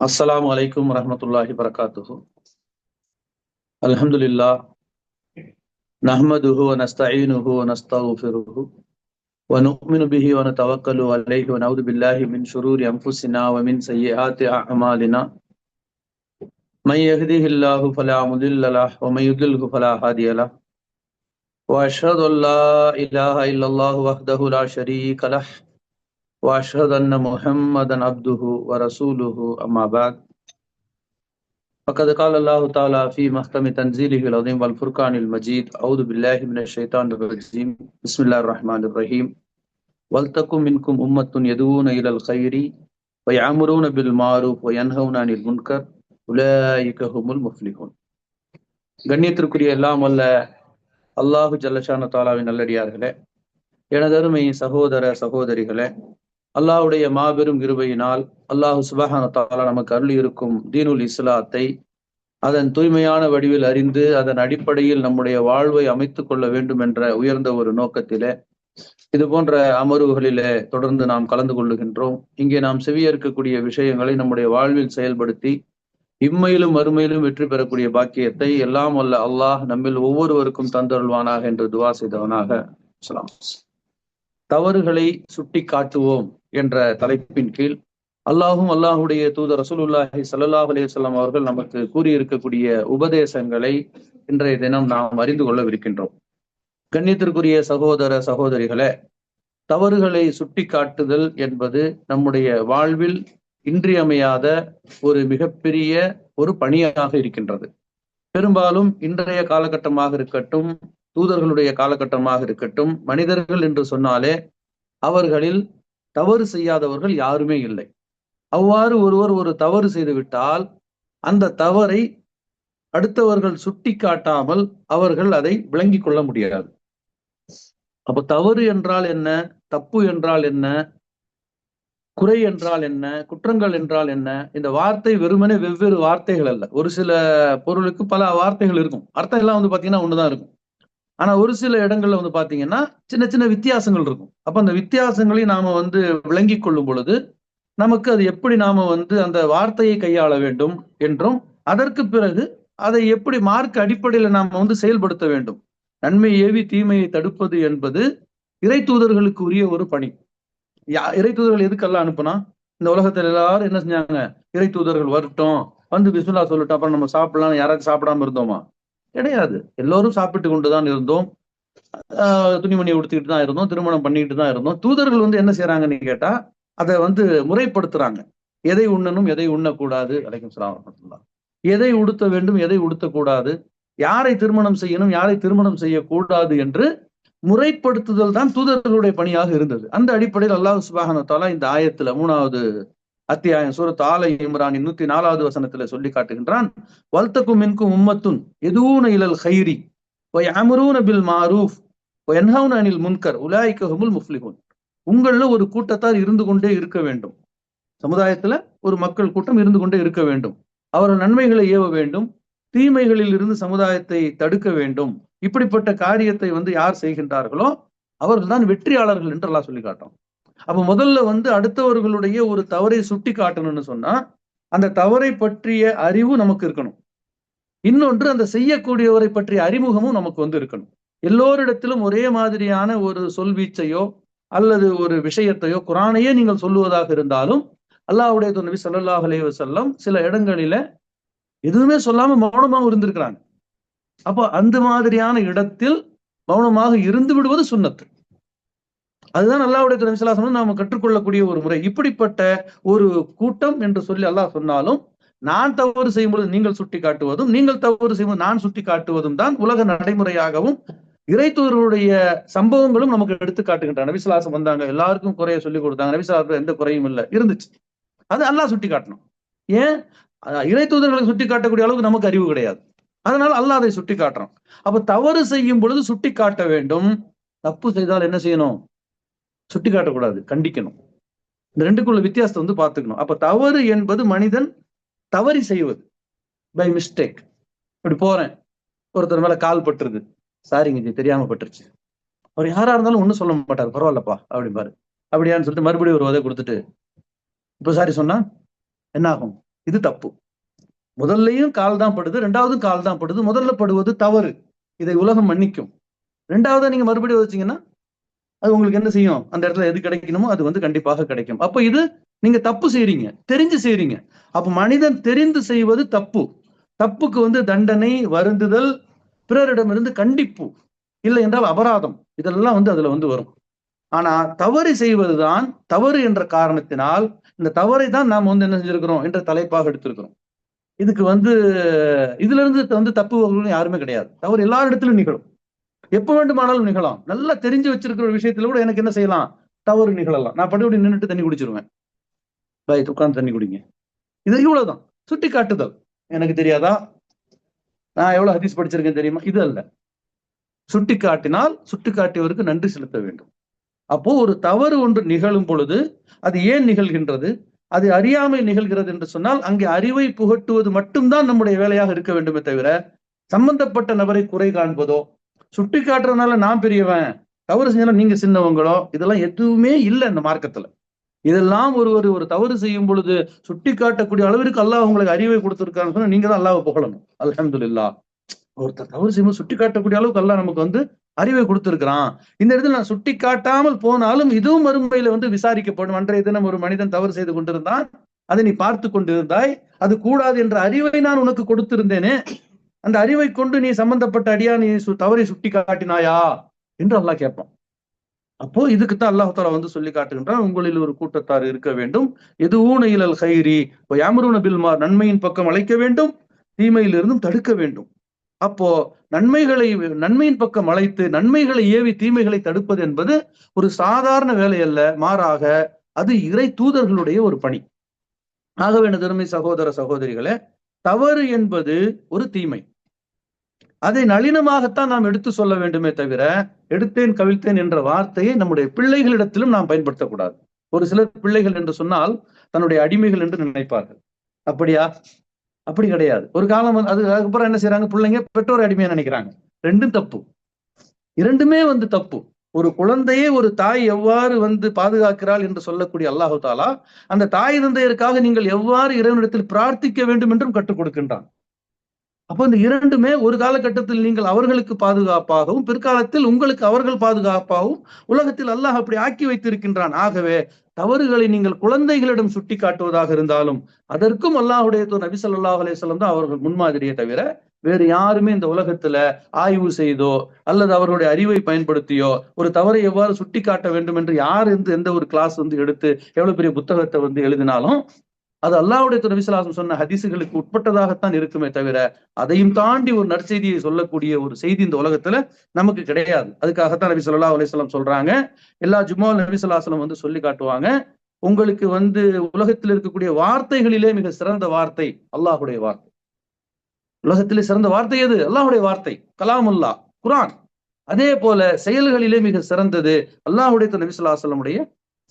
அஸ்ஸலாமு அலைக்கும் வரஹ்மத்துல்லாஹி வபரகாத்துஹு. அல்ஹம்துலில்லாஹ் நஹ்மதுஹு வ நஸ்தஈனுஹு வ நஸ்தக்ஃபிருஹு வ நு'மினு பிஹி வ நதவக்கலு அலைஹி வ நஊது பில்லாஹி மின் ஷுரூரி அன்ஃபுஸினா வ மின் ஸய்யிஆத்தி அஅமாலினா. மன் யஹ்திஹில்லாஹு ஃபலா முதில்ல லஹு வ மன் யுத்லில்ஹு ஃபலா ஹாதிய லஹு. வ அஷ்ஹது அன் லா இலாஹ இல்லல்லாஹு வஹ்தஹு லா ஷரீக லஹு வ அஷ்ஹது அன்ன முஹம்மதன் அப்துஹு வ ரசூலுஹு அம்மா பஅத். فقد قال الله تعالى في محكم تنزيله العظيم والفرقان المجيد أعوذ بالله من الشيطان الرجيم بسم الله الرحمن الرحيم ولتكن منكم أمة يدعون إلى الخير ويأمرون بالمعروف وينهون عن المنكر أولئك هم المفلحون. கண்ணியத்திற்குரிய எல்லாம் வல்ல அல்லாஹு ஜல்லஷானு தாலாவின் நல்லடியார்களே, எனதருமை சகோதர சகோதரிகளே, அல்லாஹ்வுடைய மாபெரும் கிருபையினால் அல்லாஹு சுப்ஹானஹு வ தஆலா நமக்கு அருளி இருக்கும் தீனுல் இஸ்லாத்தை அதன் தூய்மையான வடிவில் அறிந்து அதன் அடிப்படையில் நம்முடைய வாழ்வை அமைத்துக் கொள்ள வேண்டும் என்ற உயர்ந்த ஒரு நோக்கத்திலே இது போன்ற அமர்வுகளிலே தொடர்ந்து நாம் கலந்து கொள்ளுகின்றோம். இங்கே நாம் செவியேற்கக்கூடிய விஷயங்களை நம்முடைய வாழ்வில் செயல்படுத்தி இம்மையிலும் மறுமையிலும் வெற்றி பெறக்கூடிய பாக்கியத்தை எல்லாம் வல்ல அல்லாஹ் நம்மில் ஒவ்வொருவருக்கும் தந்தருள்வானாக என்று துவா செய்தவனாக தவறுகளை சுட்டி காட்டுவோம் என்ற தலைப்பின் கீழ் அல்லாஹும் அல்லாஹுடைய தூதர் ரசூலுல்லாஹி ஸல்லல்லாஹு அலைஹி வஸல்லம் அவர்கள் நமக்கு கூறியிருக்கக்கூடிய உபதேசங்களை இன்றைய தினம் நாம் அறிந்து கொள்ளவிருக்கின்றோம். கண்ணியத்திற்குரிய சகோதர சகோதரிகளே, தவறுகளை சுட்டி காட்டுதல் என்பது நம்முடைய வாழ்வில் இன்றியமையாத ஒரு மிகப்பெரிய ஒரு பணியாக இருக்கின்றது. பெரும்பாலும் இன்றைய காலகட்டமாக இருக்கட்டும், தூதர்களுடைய காலகட்டமாக இருக்கட்டும், மனிதர்கள் என்று சொன்னாலே அவர்களில் தவறு செய்யாதவர்கள் யாருமே இல்லை. அவ்வாறு ஒருவர் ஒரு தவறு செய்து விட்டால் அந்த தவறை அடுத்தவர்கள் சுட்டி காட்டாமல் அவர்கள் அதை விளங்கிக் கொள்ள முடியாது. அப்ப தவறு என்றால் என்ன, தப்பு என்றால் என்ன, குறை என்றால் என்ன, குற்றங்கள் என்றால் என்ன, இந்த வார்த்தை வெறுமனே வெவ்வேறு வார்த்தைகள் அல்ல. ஒரு சில பொருளுக்கு பல வார்த்தைகள் இருக்கும், அர்த்தம் எல்லாம் பாத்தீங்கன்னா ஒண்ணுதான் இருக்கும். ஆனா ஒரு சில இடங்கள்ல பாத்தீங்கன்னா சின்ன சின்ன வித்தியாசங்கள் இருக்கும். அப்ப அந்த வித்தியாசங்களை நாம விளங்கி கொள்ளும் பொழுது நமக்கு அது எப்படி நாம அந்த வார்த்தையை கையாள வேண்டும் என்றும், அதற்கு பிறகு அதை எப்படி மார்க்க அடிப்படையில நாம செயல்படுத்த வேண்டும். நன்மை ஏவி தீமையை தடுப்பது என்பது இறை தூதர்களுக்கு உரிய ஒரு பணி. இறை தூதர்கள் எதுக்கெல்லாம் அனுப்புனா, இந்த உலகத்துல எல்லாரும் என்ன செஞ்சாங்க, இறை தூதர்கள் வரட்டும், பிஸ்மில்லா சொல்லட்டும், அப்புறம் நம்ம சாப்பிடலாம், யாராச்சும் சாப்பிடாம இருந்தோமா? கிடையாது. எல்லோரும் சாப்பிட்டு கொண்டுதான் இருந்தோம், துணிமணி உடுத்திக்கிட்டு தான் இருந்தோம், திருமணம் பண்ணிக்கிட்டு தான் இருந்தோம். தூதர்கள் என்ன செய்யறாங்கன்னு கேட்டா அதை முறைப்படுத்துறாங்க. எதை உண்ணணும், எதை உண்ணக்கூடாது, அலைக்கும் ஸலாம் வரஹ்மத்துல்லாஹ், எதை உடுத்த வேண்டும், எதை உடுத்தக்கூடாது, யாரை திருமணம் செய்யணும், யாரை திருமணம் செய்யக்கூடாது என்று முறைப்படுத்துதல் தான் தூதர்களுடைய பணியாக இருந்தது. அந்த அடிப்படையில் அல்லாஹ் சுப்ஹானஹு வ தஆலா இந்த ஆயத்துல 3வது அத்தியாயம் சூரத் ஆல இம்ரானின் 104வது வசனத்துல சொல்லி காட்டுகின்றான். வல்தகும் மின்கும் உம்மத்துன் யதூன இலல் கைரி வ யஅமுரூன பில் மாரூஃப் வ யன்ஹவுன அனில் முன்கர் உலாயிக ஹுமுல் முஃப்லிஹூன். உங்கள்ல ஒரு கூட்டத்தார் இருந்து கொண்டே இருக்க வேண்டும், சமுதாயத்துல ஒரு மக்கள் கூட்டம் இருந்து கொண்டே இருக்க வேண்டும், அவர்கள் நன்மைகளை ஏவ வேண்டும், தீமைகளில் இருந்து சமுதாயத்தை தடுக்க வேண்டும். இப்படிப்பட்ட காரியத்தை யார் செய்கின்றார்களோ அவர்கள் தான் வெற்றியாளர்கள் என்று அல்லாஹ் சொல்லி காட்டும். அப்ப முதல்ல அடுத்தவர்களுடைய ஒரு தவறை சுட்டி காட்டணும்னு சொன்னா அந்த தவறை பற்றிய அறிவு நமக்கு இருக்கணும். இன்னொன்று, அந்த செய்யக்கூடியவரை பற்றிய அறிமுகமும் நமக்கு இருக்கணும். எல்லோரிடத்திலும் ஒரே மாதிரியான ஒரு சொல்வீச்சையோ அல்லது ஒரு விஷயத்தையோ, குரானையே நீங்கள் சொல்லுவதாக இருந்தாலும் அல்லாஹ்வுடைய நபி ஸல்லல்லாஹு அலைஹி வஸல்லம் சில இடங்களில எதுவுமே சொல்லாம மௌனமாக இருந்திருக்கிறாங்க. அப்போ அந்த மாதிரியான இடத்தில் மௌனமாக இருந்து விடுவது சுன்னத்து. அதுதான் அல்லாஹ்வுடைய நபி ஸல்லல்லாஹு அலைஹி வஸல்லம் நாம கற்றுக்கொள்ளக்கூடிய ஒரு முறை. இப்படிப்பட்ட ஒரு கூட்டம் என்று சொல்லி அல்லாஹ் சொன்னாலும், நான் தவறு செய்யும்போது நீங்கள் சுட்டி காட்டுவதும், நீங்கள் தவறு செய்யும்போது நான் சுட்டி காட்டுவதும் தான் உலக நடைமுறையாகவும் இறை தூதர்களுடைய சம்பவங்களும் நமக்கு எடுத்து காட்டுகின்றன. நபி ஸல்லல்லாஹு அலைஹி வஸல்லம் வந்தாங்க, எல்லாருக்கும் குறைய சொல்லி கொடுத்தாங்க, நபி ஸல்லல்லாஹு அலைஹி வஸல்லம் எந்த குறையும் இல்லை இருந்துச்சு. அது அல்லாஹ் சுட்டி காட்டணும். ஏன்? இறை தூதர்களை சுட்டி காட்டக்கூடிய அளவுக்கு நமக்கு அறிவு கிடையாது, அதனால அல்லாஹ் அதை சுட்டி காட்டுறான். அப்ப தவறு செய்யும் பொழுது சுட்டி காட்ட வேண்டும், தப்பு செய்தால் என்ன செய்யணும்? சுட்டி காட்டக்கூடாது, கண்டிக்கணும். இந்த ரெண்டுக்குள்ள வித்தியாசத்தை பார்த்துக்கணும். அப்ப தவறு என்பது மனிதன் தவறி செய்வது, பை மிஸ்டேக். இப்படி போறேன், ஒருத்தர் மேல கால் பட்டுருது, சாரிங்க தெரியாம பட்டுருச்சு. அவர் யாரா இருந்தாலும் ஒண்ணும் சொல்ல மாட்டார், பரவாயில்லப்பா அப்படிம்பாரு. அப்படியான்னு சொல்லிட்டு மறுபடியும் ஒரு உதை கொடுத்துட்டு இப்ப சாரி சொன்னா என்ன ஆகும்? இது தப்பு. முதல்லையும் கால் தான் படுது, ரெண்டாவதும் கால் தான் படுது. முதல்ல படுவது தவறு, இதை உலகம் மன்னிக்கும். ரெண்டாவதா நீங்க மறுபடியும் வச்சீங்கன்னா அது உங்களுக்கு என்ன செய்யும், அந்த இடத்துல எது கிடைக்கணுமோ அது வந்து கண்டிப்பாக கிடைக்கும். அப்ப இது நீங்க தப்பு செய்றீங்க, தெரிஞ்சு செய்றீங்க. அப்ப மனிதன் தெரிந்து செய்வது தப்பு. தப்புக்கு வந்து தண்டனை, வருந்துதல், பிறரிடமிருந்து கண்டிப்பு, இல்லை என்றால் அபராதம், இதெல்லாம் வந்து அதுல வந்து வரும். ஆனா தவறு செய்வதுதான் தவறு என்ற காரணத்தினால் இந்த தவறை தான் நாம் வந்து என்ன செஞ்சிருக்கிறோம் என்ற தலைப்பாக எடுத்திருக்கிறோம். இதுக்கு வந்து இதுல இருந்து வந்து தப்பு யாருமே கிடையாது. தவறு எல்லா இடத்திலும் நிகழும், எப்ப வேண்டுமானாலும் நிகழலாம். நல்லா தெரிஞ்சு வச்சிருக்கிற ஒரு விஷயத்துல கூட எனக்கு என்ன செய்யலாம், தவறு நிகழலாம். நான் படுபடி நின்றுட்டு தண்ணி குடிச்சிருவேன். பாய் உட்கார்ந்து தண்ணி குடிங்க, இது இவ்வளவுதான். சுட்டி காட்டுதல். எனக்கு தெரியாதா, நான் எவ்வளவு ஹதீஸ் படிச்சிருக்கேன் தெரியுமா, இது அல்ல. சுட்டி காட்டினால் சுட்டி காட்டியவருக்கு நன்றி செலுத்த வேண்டும். அப்போ ஒரு தவறு ஒன்று நிகழும் பொழுது அது ஏன் நிகழ்கின்றது, அது அறியாமை நிகழ்கிறது என்று சொன்னால் அங்கே அறிவை புகட்டுவது மட்டும்தான் நம்முடைய வேலையாக இருக்க வேண்டுமே தவிர சம்பந்தப்பட்ட நபரை குறை காண்பதோ, சுட்டி காட்டுறதுனால நான் பெரியவன், தவறு செஞ்சாலும் நீங்க சின்னவங்களோ, இதெல்லாம் எதுவுமே இல்லை இந்த மார்க்கத்துல. இதெல்லாம் ஒரு தவறு செய்யும் பொழுது சுட்டி காட்டக்கூடிய அளவிற்கு அல்லாஹ் உங்களுக்கு அறிவை கொடுத்திருக்கான்னு சொன்னா நீங்க தான் அல்லாஹ்வை புகழணும். அல்ஹம்துலில்லாஹ். ஒருத்தர் தவறு செய்யும்போது சுட்டி காட்டக்கூடிய அளவுக்கு அல்லாஹ் நமக்கு வந்து அறிவை கொடுத்திருக்கிறான். இந்த இடத்துல நான் சுட்டி காட்டாமல் போனாலும் இதுவும் மறுமையில வந்து விசாரிக்கப்படும். அன்றைய தினம் ஒரு மனிதன் தவறு செய்து கொண்டிருந்தான், அதை நீ பார்த்து கொண்டிருந்தாய், அது கூடாது என்ற அறிவை நான் உனக்கு கொடுத்திருந்தேனே, அந்த அறிவை கொண்டு நீ சம்பந்தப்பட்ட அடியா நீ தவறை சுட்டி காட்டினாயா என்று அல்லாஹ் கேட்பான். அப்போ இதுக்குத்தான் அல்லாஹ் தஆலா வந்து சொல்லி காட்டுகின்றான், உங்களில் ஒரு கூட்டத்தார் இருக்க வேண்டும், எதுவும் இலல் கைரி யாமரூன பில் மார், நன்மையின் பக்கம் அழைக்க வேண்டும், தீமையிலிருந்தும் தடுக்க வேண்டும். அப்போ நன்மையின் பக்கம் அழைத்து நன்மைகளை ஏவி தீமைகளை தடுப்பது என்பது ஒரு சாதாரண வேலை அல்ல, மாறாக அது இறை தூதர்களுடைய ஒரு பணி. ஆகவே எனதருமை சகோதர சகோதரிகளே, தவறு என்பது ஒரு தீமை. அதை நளினமாகத்தான் நாம் எடுத்து சொல்ல வேண்டுமே தவிர எடுத்தேன் கவிழ்த்தேன் என்ற வார்த்தையை நம்முடைய பிள்ளைகளிடத்திலும் நாம் பயன்படுத்தக்கூடாது. ஒரு சிலர் பிள்ளைகள் என்று சொன்னால் தன்னுடைய அடிமைகள் என்று நினைப்பார்கள். அப்படியா? அப்படி கிடையாது. ஒரு காலம் அதுக்கப்புறம் என்ன செய்யறாங்க, பிள்ளைங்க பெற்றோர் அடிமையா நினைக்கிறாங்க. ரெண்டும் தப்பு, இரண்டுமே வந்து தப்பு. ஒரு குழந்தையை ஒரு தாய் எவ்வாறு வந்து பாதுகாக்கிறாள் என்று சொல்லக்கூடிய அல்லாஹு தாலா அந்த தாய் தந்தையருக்காக நீங்கள் எவ்வாறு இறைவனிடத்தில் பிரார்த்திக்க வேண்டும் என்றும் கற்றுக் கொடுக்கின்றான். அப்போ இந்த இரண்டுமே ஒரு காலகட்டத்தில் நீங்கள் அவர்களுக்கு பாதுகாப்பாகவும் பிற்காலத்தில் உங்களுக்கு அவர்கள் பாதுகாப்பாகவும் உலகத்தில் அல்லாஹ் அப்படி ஆக்கி வைத்திருக்கின்றான். ஆகவே தவறுகளை நீங்கள் குழந்தைகளிடம் சுட்டி காட்டுவதாக இருந்தாலும் அதற்கும் அல்லாஹுடைய நபி ஸல்லல்லாஹு அலைஹி வஸல்லம் தான் அவர்கள் முன்மாதிரியை தவிர வேறு யாருமே இந்த உலகத்துல ஆய்வு செய்தோ அல்லது அவர்களுடைய அறிவை பயன்படுத்தியோ ஒரு தவறை எவ்வாறு சுட்டி காட்ட வேண்டும் என்று யார் எந்த ஒரு கிளாஸ் வந்து எடுத்து எவ்வளவு பெரிய புத்தகத்தை வந்து எழுதினாலும் அது அல்லாஹ்வுடைய நபி ஸல்லல்லாஹு அலைஹி வஸல்லம் சொன்ன ஹதீஸுகளுக்கு உட்பட்டதாகத்தான் இருக்குமே தவிர அதையும் தாண்டி ஒரு நற்செய்தியை சொல்லக்கூடிய ஒரு செய்தி இந்த உலகத்துல நமக்கு கிடையாது. அதுக்காகத்தான் நபி ஸல்லல்லாஹு அலைஹி வஸல்லம் சொல்றாங்க, எல்லா ஜும்மாவில் நபி ஸல்லல்லாஹு அலைஹி வஸல்லம் வந்து சொல்லி காட்டுவாங்க, உங்களுக்கு வந்து உலகத்தில் இருக்கக்கூடிய வார்த்தைகளிலே மிக சிறந்த வார்த்தை அல்லாஹ்வுடைய வார்த்தை. உலகத்திலே சிறந்த வார்த்தை எது? அல்லாஹ்வுடைய வார்த்தை, கலாமுல்லாஹ், குர்ஆன். அதே போல செயல்களிலே மிக சிறந்தது அல்லாஹ்வுடைய நபி ஸல்லல்லாஹு அலைஹி வஸல்லமுடைய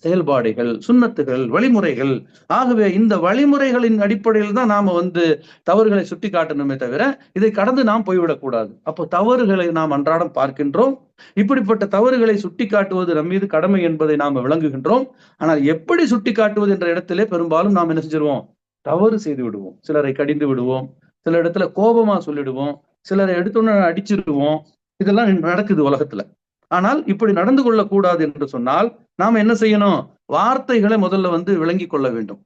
செயல்பாடுகள், சுன்னத்துகள், வழிமுறைகள். ஆகவே இந்த வழிமுறைகளின் அடிப்படையில் தான் நாம வந்து தவறுகளை சுட்டி காட்டணுமே தவிர இதை கடந்து நாம் போய்விடக்கூடாது. அப்போ தவறுகளை நாம் அன்றாடம் பார்க்கின்றோம், இப்படிப்பட்ட தவறுகளை சுட்டி காட்டுவது நம் மீது கடமை என்பதை நாம் விளங்குகின்றோம். ஆனால் எப்படி சுட்டி காட்டுவது என்ற இடத்திலே பெரும்பாலும் நாம் என்ன செஞ்சிருவோம், தவறு செய்து விடுவோம். சிலரை கடிந்து விடுவோம், சில இடத்துல கோபமா சொல்லிடுவோம், சிலரை எடுத்தோன்னு அடிச்சிருவோம். இதெல்லாம் நடக்குது உலகத்துல. ஆனால் இப்படி நடந்து கொள்ளக்கூடாது என்று சொன்னால் நாம என்ன செய்யணும், வார்த்தைகளை முதல்ல வந்து விளங்கி கொள்ள வேண்டும்.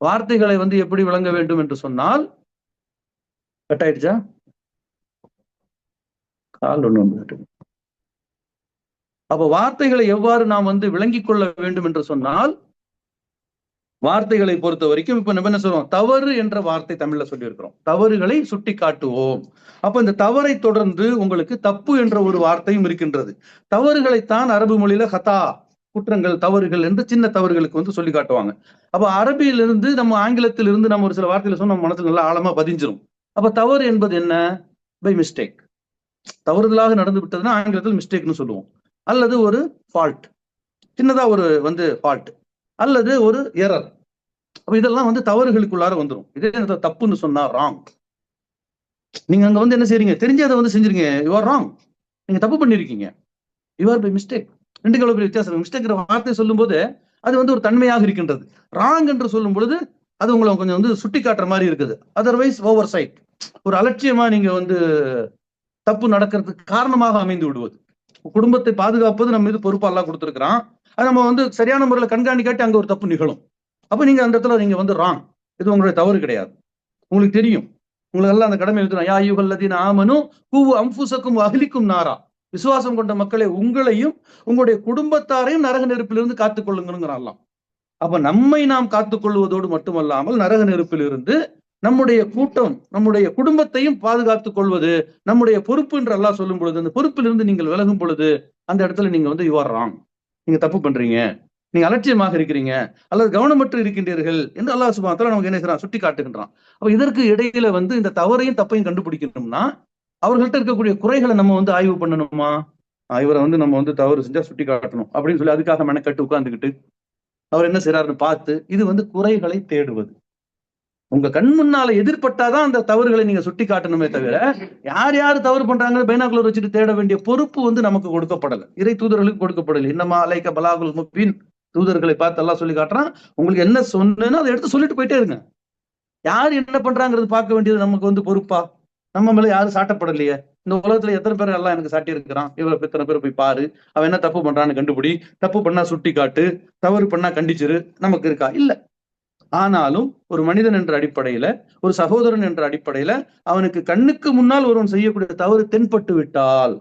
வார்த்தைகளை வந்து எப்படி விளங்க வேண்டும் என்று சொன்னால், கட் ஆயிடுச்சா, கால் ஒண்ணு வந்து, அப்ப வார்த்தைகளை எவ்வாறு நாம் வந்து விளங்கி கொள்ள வேண்டும் என்று சொன்னால், வார்த்தைகளை பொறுத்த வரைக்கும் இப்ப நம்ம என்ன சொல்றோம், தவறு என்ற வார்த்தை தமிழ்ல சொல்லி இருக்கிறோம், தவறுகளை சுட்டி காட்டுவோம். அப்ப இந்த தவறை தொடர்ந்து உங்களுக்கு தப்பு என்ற ஒரு வார்த்தையும் இருக்கின்றது. தவறுகளைத்தான் அரபு மொழியில ஹதா, குற்றங்கள், தவறுகள் என்று சின்ன தவறுகளுக்கு வந்து சொல்லி காட்டுவாங்க. அப்ப அரபியிலிருந்து நம்ம ஆங்கிலத்திலிருந்து நம்ம ஒரு சில வார்த்தைகளை சொன்ன நம்ம மனசுல நல்லா ஆழமா பதிஞ்சிரும். அப்ப தவறு என்பது என்ன, பை மிஸ்டேக், தவறுதலாக நடந்து விட்டதுன்னா ஆங்கிலத்தில் மிஸ்டேக்னு சொல்லுவோம். அல்லது ஒரு ஃபால்ட், சின்னதா ஒரு வந்து ஃபால்ட், அல்லது ஒரு எரர். அப்ப இதெல்லாம் வந்து தவறுகளுக்குள்ளார வந்துடும். இதே தப்புன்னு சொன்னா ராங். நீங்க அங்க வந்து என்ன செய்றீங்க, தெரிஞ்சு அதை வந்து செஞ்சிருங்க, யூ ஆர் ராங், நீங்க தப்பு பண்ணிருக்கீங்க, யூ ஆர் பை மிஸ்டேக். ரெண்டுக்கு எவ்வளவு பெரிய வித்தியாசம். மிஸ்டேக் வார்த்தை சொல்லும் போது அது வந்து ஒரு தன்மையாக இருக்கின்றது. ராங் என்று சொல்லும் பொழுது அது உங்களை கொஞ்சம் வந்து சுட்டி காட்டுற மாதிரி இருக்குது. அதர்வைஸ் ஓவர் சைட், ஒரு அலட்சியமா நீங்க வந்து தப்பு நடக்கிறதுக்கு காரணமாக அமைந்து விடுவது. குடும்பத்தை பாதுகாப்பது நம்ம மீது பொறுப்பு அல்லாஹ் கொடுத்திருக்கிறான். அது நம்ம வந்து சரியான முறையில் கண்காணிக்காட்டி அங்க ஒரு தப்பு நிகழும். அப்ப நீங்க அந்த இடத்துல நீங்க வந்து ராங், இது உங்களுடைய தவறு கிடையாது. உங்களுக்கு தெரியும், உங்களுக்கு எல்லாம் அந்த கடமை எழுதுறான். யா அய்யுஹல்லதீன ஆமனு கூ அன்ஃபுஸக்கும் அஹ்லிக்கும் நாரா, விசுவாசம் கொண்ட மக்களை உங்களையும் உங்களுடைய குடும்பத்தாரையும் நரக நெருப்பிலிருந்து காத்துக் கொள்ளுங்கிறான். அப்ப நம்மை நாம் காத்துக் கொள்வதோடு மட்டுமல்லாமல் நரக நெருப்பில் இருந்து நம்முடைய கூட்டம், நம்முடைய குடும்பத்தையும் பாதுகாத்துக் கொள்வது நம்முடைய பொறுப்பு என்று அல்லாஹ் சொல்லும் பொழுது, அந்த பொறுப்பிலிருந்து நீங்கள் விலகும் பொழுது அந்த இடத்துல நீங்க வந்து யூ ஆர் ராங், நீங்க தப்பு பண்றீங்க, நீங்க அலட்சியமாக இருக்கிறீங்க அல்லது கவனமற்று இருக்கின்றீர்கள் என்று அல்லாஹ் சுப்ஹானஹு வ தஆலா நமக்கு என்ன செய்றான், சுட்டி காட்டுகின்றான். அப்ப இதற்கு இடையில வந்து இந்த தவறையும் தப்பையும் கண்டுபிடிக்கணும்னா அவர்கள்ட்ட இருக்கக்கூடிய குறைகளை நம்ம வந்து ஆய்வு பண்ணணுமா? இவரை வந்து நம்ம வந்து தவறு செஞ்சா சுட்டி காட்டணும் அப்படின்னு சொல்லி அதுக்காக மெனக்கட்டு உட்கார்ந்துக்கிட்டு அவர் என்ன செய்யறாருன்னு பார்த்து, இது வந்து குறைகளை தேடுவது. உங்க கண் முன்னால எதிர்பட்டாதான் அந்த தவறுகளை நீங்க சுட்டி காட்டணுமே தவிர, யார் யார் தவறு பண்றாங்கன்னு பைனாக்குலர் வச்சுட்டு தேட வேண்டிய பொறுப்பு வந்து நமக்கு கொடுக்கப்படல, இறை தூதர்களுக்கு கொடுக்கப்படல. இன்னமா அலைக்க பலாகுல் முபீன், தூதர்களை பார்த்து எல்லாம் சொல்லி காட்டுறான். உங்களுக்கு என்ன சொன்னேன்னு அதை எடுத்து சொல்லிட்டு போயிட்டே இருங்க. யார் என்ன பண்றாங்கிறது பார்க்க வேண்டியது நமக்கு வந்து பொறுப்பா? நம்ம மேல யாரும் சாட்டப்படலையே. இந்த உலகத்துல எத்தனை பேர் எல்லாம் எனக்கு சாட்டி இருக்கிறான், இவ்வளவு எத்தனை பேர் போய் பாரு, அவன் என்ன தப்பு பண்றான்னு கண்டுபிடி, தப்பு பண்ணா சுட்டி காட்டு, தவறு பண்ணா கண்டிச்சிரு, நமக்கு இருக்கா? இல்ல. ஆனாலும் ஒரு மனிதன் என்ற அடிப்படையில, ஒரு சகோதரன் என்ற அடிப்படையில அவனுக்கு கண்ணுக்கு முன்னால் ஒருவன் செய்யக்கூடிய தவறு தென்பட்டு விட்டால்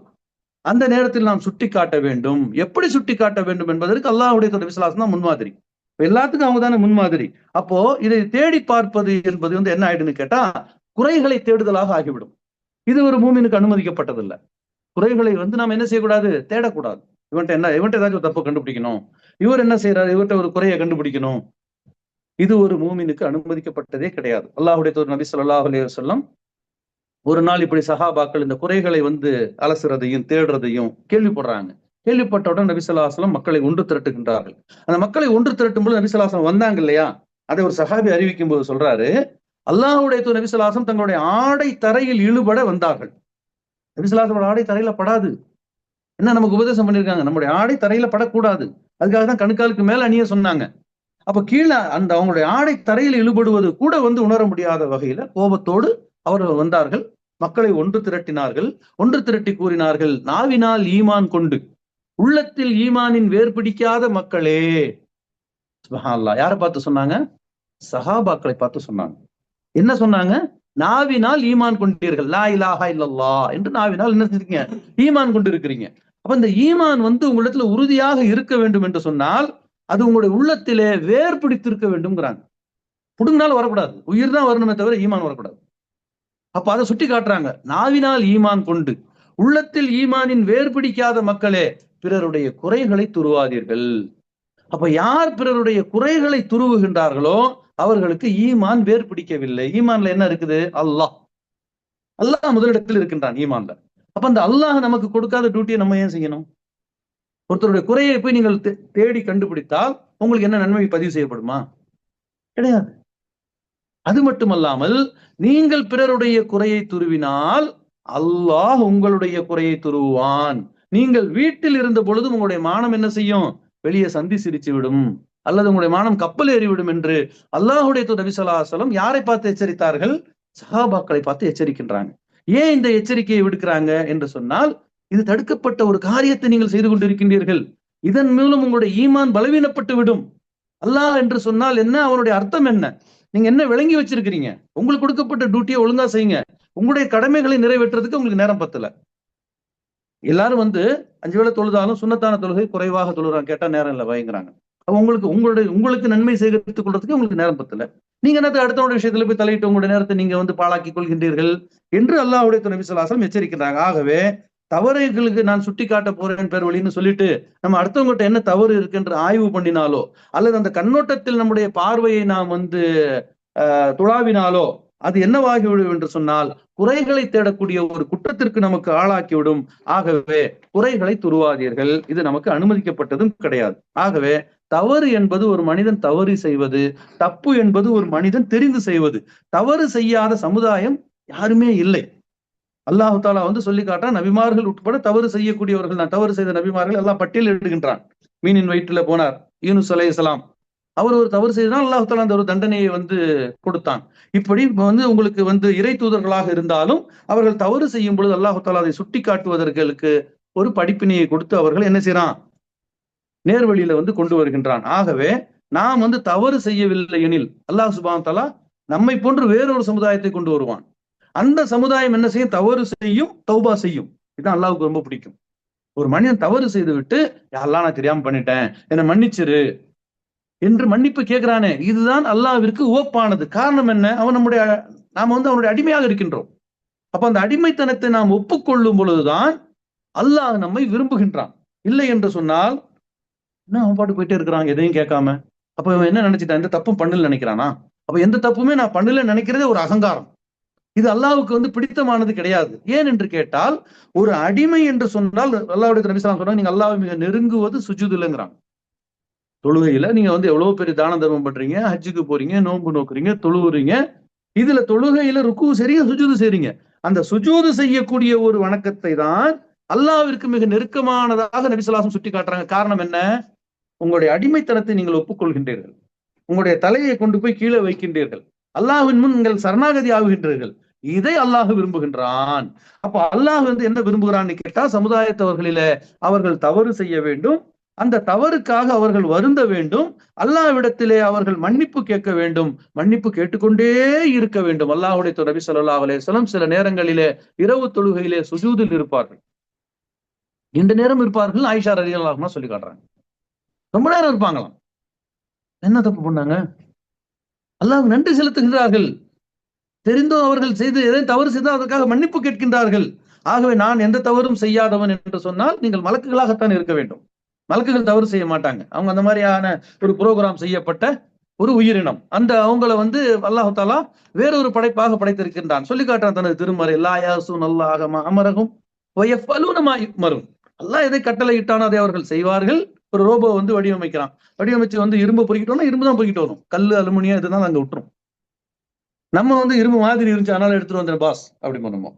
அந்த நேரத்தில் நாம் சுட்டி காட்ட வேண்டும். எப்படி சுட்டி காட்ட வேண்டும் என்பதற்கு அல்லாஹ்வுடைய தூதர் விசுவாசம் தான் முன்மாதிரி. எல்லாத்துக்கும் அவங்க தானே முன்மாதிரி. அப்போ இதை தேடி பார்ப்பது என்பது வந்து என்ன ஆயிடுன்னு கேட்டா, குறைகளை தேடுதலாக ஆகிவிடும். இது ஒரு மூமினுக்கு அனுமதிக்கப்பட்டதில்ல. குறைகளை வந்து நாம் என்ன செய்யக்கூடாது, தேடக்கூடாது. இவன்ட்ட ஏதாச்சும் தப்பு கண்டுபிடிக்கணும், இவர் என்ன செய்யறாரு, இவர்கிட்ட ஒரு குறையை கண்டுபிடிக்கணும், இது ஒரு மூமினுக்கு அனுமதிக்கப்பட்டதே கிடையாது. அல்லாஹ்வுடைய தூதர் நபி ஸல்லல்லாஹு அலைஹி வஸல்லம் ஒரு நாள் இப்படி சஹாபாக்கள் இந்த குறைகளை வந்து அலசுறதையும் தேடுறதையும் கேள்விப்படுறாங்க. கேள்விப்பட்டவுடன் நபி ஸல்லல்லாஹு அலைஹி வஸல்லம் மக்களை ஒன்று திரட்டுகின்றார்கள். அந்த மக்களை ஒன்று திரட்டும் போது நபி ஸல்லல்லாஹு அலைஹி வஸல்லம் வந்தாங்க இல்லையா, அதை ஒரு சஹாபி அறிவிக்கும் போது சொல்றாரு, அல்லாஹ்வுடைய தூதர் நபி ஸல்லல்லாஹு அலைஹி வஸல்லம் தங்களுடைய ஆடை தரையில் இழுபட வந்தார்கள். நபி ஸல்லல்லாஹு அலைஹி வஸல்லம் ஆடை தரையில படாது. என்ன நமக்கு உபதேசம் பண்ணிருக்காங்க, நம்முடைய ஆடை தரையில படக்கூடாது. அதுக்காக தான் கணுக்காலுக்கு மேல அணிய சொன்னாங்க. அப்ப கீழே அந்த அவங்களுடைய ஆடை தரையில் இழுபடுவது கூட வந்து உணர முடியாத வகையில கோபத்தோடு அவர்கள் வந்தார்கள். மக்களை ஒன்று திரட்டினார்கள். ஒன்று திரட்டி கூறினார்கள், நாவினால் ஈமான் கொண்டு உள்ளத்தில் ஈமானின் வேர் பிடிக்காத மக்களே. சுப்ஹானல்லாஹ். யாரை பார்த்து சொன்னாங்க? சஹாபாக்களை பார்த்து சொன்னாங்க. என்ன சொன்னாங்க? நாவினால் ஈமான் கொண்டீர்கள், லா இலாஹா இல்லல்லாஹ் என்று நாவினால் என்ன செஞ்சீங்க, ஈமான் கொண்டு இருக்கிறீங்க. அப்ப இந்த ஈமான் வந்து உங்களிடத்துல உறுதியாக இருக்க வேண்டும் என்று சொன்னால் அது உங்களுடைய உள்ளத்திலே வேர் பிடித்திருக்க வேண்டும்ங்கிறாங்க. புடுங்கினாலும் வரக்கூடாது, உயிர் தான் வரணுமே தவிர ஈமான் வரக்கூடாது. அப்ப அதை சுட்டி காட்டுறாங்க, நாவினால் ஈமான் கொண்டு உள்ளத்தில் ஈமானின் வேர் பிடிக்காத மக்களே பிறருடைய குறைகளை துருவாதீர்கள். அப்ப யார் பிறருடைய குறைகளை துருவுகின்றார்களோ அவர்களுக்கு ஈமான் வேர் பிடிக்கவில்லை. ஈமான்ல என்ன இருக்குது? அல்லாஹ். அல்லாஹ் முதலிடத்தில் இருக்கின்றான் ஈமான்ல. அப்ப அந்த அல்லாஹ் நமக்கு கொடுக்காத டியூட்டியை நம்ம ஏன் செய்யணும்? ஒருத்தருடைய குறையை போய் நீங்கள் தேடி கண்டுபிடித்தால் உங்களுக்கு என்ன நன்மை பதிவு செய்யப்படுமா? கிடையாது. அது மட்டுமல்லாமல் நீங்கள் பிறருடைய குறையை துருவினால் அல்லாஹ் உங்களுடைய குறையை துருவான். நீங்கள் வீட்டில் இருந்த பொழுதும் உங்களுடைய மானம் என்ன செய்யும்? வெளியே சந்தி சிரிச்சு விடும், அல்லது உங்களுடைய மானம் கப்பல் ஏறிவிடும் என்று அல்லாஹ்வுடைய தூதர் நபி ஸல்லல்லாஹு அலைஹி வஸல்லம் யாரை பார்த்து எச்சரித்தார்கள்? சஹாபாக்களை பார்த்து எச்சரிக்கின்றாங்க. ஏன் இந்த எச்சரிக்கையை விடுக்கிறாங்க என்று சொன்னால், இது தடுக்கப்பட்ட ஒரு காரியத்தை நீங்கள் செய்து கொண்டிருக்கின்றீர்கள், இதன் மூலம் உங்களுடைய ஈமான் பலவீனப்பட்டு விடும். அல்லாஹ் என்று சொன்னால் என்ன, அவனுடைய அர்த்தம் என்ன, நீங்க என்ன விளங்கி வச்சிருக்கிறீங்க? உங்களுக்கு கொடுக்கப்பட்ட டியூட்டியை ஒழுங்கா செய்யுங்க. உங்களுடைய கடமைகளை நிறைவேற்றுறதுக்கு உங்களுக்கு நேரம் பத்தல. எல்லாரும் வந்து 5 வேளை தொழுதாலும் சுன்னத்தான தொழுகை குறைவாக தொழுறாங்க, கேட்டா நேரம் இல்லை பயங்கறாங்க. உங்களுக்கு நன்மை சேகரித்துக் கொள்றதுக்கு உங்களுக்கு நேரம் பத்தல. நீங்க என்னத்த அடுத்தவனுடைய விஷயத்துல போய் தலையிட்டு உங்களுடைய நேரத்தை நீங்க வந்து பாழாக்கி கொள்கின்றீர்கள் என்று அல்லாஹ்வுடைய நபி ஸல்லல்லாஹு அலைஹி வஸல்லம் எச்சரிக்கிறாங்க. ஆகவே தவறுகளுக்கு நான் சுட்டி காட்ட போறேன் பேர் வழின்னு சொல்லிட்டு நம்ம அடுத்தவங்ககிட்ட என்ன தவறு இருக்குன்ற ஆய்வு பண்ணினாலோ அல்லது அந்த கண்ணோட்டத்தில் நம்முடைய பார்வையை நாம் வந்து துளாவினாலோ அது என்னவாகிவிடும் என்று சொன்னால் குறைகளை தேடக்கூடிய ஒரு குற்றத்திற்கு நமக்கு ஆளாக்கிவிடும். ஆகவே குறைகளை துருவாதீர்கள், இது நமக்கு அனுமதிக்கப்பட்டதும் கிடையாது. ஆகவே தவறு என்பது ஒரு மனிதன் தவறு செய்வது, தப்பு என்பது ஒரு மனிதன் தெரிந்து செய்வது. தவறு செய்யாத சமுதாயம் யாருமே இல்லை. அல்லாஹு தாலா வந்து சொல்லி காட்டான், நபிமார்கள் உட்பட தவறு செய்யக்கூடியவர்கள், நான் தவறு செய்த நபிமார்கள் எல்லாம் பட்டியல் இடுகின்றான். மீனின் வயிற்றுல போனார் யூனுஸ் அலைஹிஸ்ஸலாம், அவர் ஒரு தவறு செய்தால் அல்லாஹ் தஆலா அந்த ஒரு தண்டனையை வந்து கொடுத்தான். இப்படி வந்து உங்களுக்கு வந்து இறை தூதர்களாக இருந்தாலும் அவர்கள் தவறு செய்யும் பொழுது அல்லாஹ் தஆலா அதை சுட்டி காட்டுவதற்கு ஒரு படிப்பினையை கொடுத்து அவர்கள் என்ன செய்யறான், நேர்வழியில வந்து கொண்டு வருகின்றான். ஆகவே நாம் வந்து தவறு செய்யவில்லை எனில் அல்லாஹ் சுப்ஹானஹு வ தஆலா நம்மை போன்று வேறொரு சமுதாயத்தை கொண்டு வருவான். அந்த சமுதாயம் என்ன செய்யும்? தவறு செய்யும், தௌபா செய்யும். இதுதான் அல்லாஹ்வுக்கு ரொம்ப பிடிக்கும். ஒரு மனிதன் தவறு செய்து விட்டு, யா அல்லாஹ் நான் தெரியாம பண்ணிட்டேன், என்னை மன்னிச்சிரு என்று மன்னிப்பு கேட்கிறானே, இதுதான் அல்லாஹ்விற்கு உவப்பானது. காரணம் என்ன? நாம வந்து அவனுடைய அடிமையாக இருக்கின்றோம். அப்ப அந்த அடிமைத்தனத்தை நாம் ஒப்புக்கொள்ளும் பொழுதுதான் அல்லாஹ் நம்மை விரும்புகின்றான். இல்லை என்று சொன்னால் என்ன அவன் பாட்டு போயிட்டே இருக்கிறான் எதையும் கேட்காம. அப்ப இவன் என்ன நினைச்சிட்டான்? எந்த தப்பும் பண்ணல நினைக்கிறானா? அப்ப எந்த தப்புமே நான் பண்ணல நினைக்கிறதே ஒரு அகங்காரம். இது அல்லாஹ்வுக்கு வந்து பிடித்தமானது கிடையாது. ஏன் என்று கேட்டால், ஒரு அடிமை என்று சொன்னால் அல்லாஹ்வுடைய நபி ஸல்லல்லாஹு அலைஹி வஸல்லம் சொன்னாங்க, நீங்க அல்லாஹ்வை மிக நெருங்குவது சுஜூதுலங்கிறாங்க. தொழுகையில நீங்க வந்து எவ்வளவு பெரிய தான தர்மம் பண்றீங்க, ஹஜ்ஜுக்கு போறீங்க, நோன்பு நோக்குறீங்க, தொழுவுறீங்க. இதுல தொழுகையில ருக்கு செய்றீங்க, சுஜூது செய்றீங்க. அந்த சுஜூது செய்யக்கூடிய ஒரு வணக்கத்தை தான் அல்லாஹ்விற்கு மிக நெருக்கமானதாக நபி ஸல்லல்லாஹு அலைஹி வஸல்லம் சுட்டி காட்டுறாங்க. காரணம் என்ன? உங்களுடைய அடிமைத்தனத்தை நீங்கள் ஒப்புக்கொள்கின்றீர்கள். உங்களுடைய தலையை கொண்டு போய் கீழே வைக்கின்றீர்கள். அல்லாஹ்வின் முன் நீங்கள் சரணாகதி ஆகுகின்றீர்கள். இதை அல்லாஹ் விரும்புகின்றான். அப்ப அல்லாஹ் வந்து என்ன விரும்புகிறான்னு கேட்டா, சமுதாயத்தவர்களில அவர்கள் தவறு செய்ய வேண்டும். அந்த தவறுக்காக அவர்கள் வருந்த வேண்டும். அல்லாஹ்விடத்திலே அவர்கள் மன்னிப்பு கேட்க வேண்டும். மன்னிப்பு கேட்டுக்கொண்டே இருக்க வேண்டும். அல்லாஹ்வுடைய நபி ஸல்லல்லாஹு அலைஹி வஸல்லம் சில நேரங்களிலே இரவு தொழுகையிலே சுஜூதில் இருப்பார்கள். நீண்ட நேரம் இருப்பார்கள். ஆயிஷா ரலியல்லாஹு அன்ஹா சொல்லி காட்டுறாங்க. ரொம்ப நேரம் இருப்பாங்களாம். என்ன தப்பு பண்ணாங்க? அல்லாஹ்வுக்கு நன்றி செலுத்துகின்றார்கள். தெரிந்தோ அவர்கள் செய்து எதையும் தவறு செய்தால் அதற்காக மன்னிப்பு கேட்கின்றார்கள். ஆகவே நான் எந்த தவறும் செய்யாதவன் என்று சொன்னால் நீங்கள் மலக்குகளாகத்தான் இருக்க வேண்டும். மலக்குகள் தவறு செய்ய மாட்டாங்க. அவங்க அந்த மாதிரியான ஒரு புரோகிராம் செய்யப்பட்ட ஒரு உயிரினம். அந்த அவங்கள வந்து அல்லாஹ் தஆலா வேறொரு படைப்பாக படைத்திருக்கின்றான். சொல்லி காட்டுறான் தனது திருமறை, லா யஸூனல்லாஹ மா அமரஹும் வ யஃபலூன மா யுமரும். அல்லாஹ் எதை கட்டளையிட்டானோ அதை அவர்கள் செய்வார்கள். ஒரு ரோபோ வந்து வடிவமைக்கிறான். வடிவமைச்சு வந்து இரும்பு பொறுக்கிட்டோம்னா இரும்பு தான் பொறுக்கிட்டு வரும். கல்லு, அலுமினியம் இதுதான் அங்க விட்டுரும். நம்ம வந்து இரும்பு மாதிரி இருந்துச்சு அதனால எடுத்துட்டு வந்த பாஸ் அப்படி பண்ணுவோம்.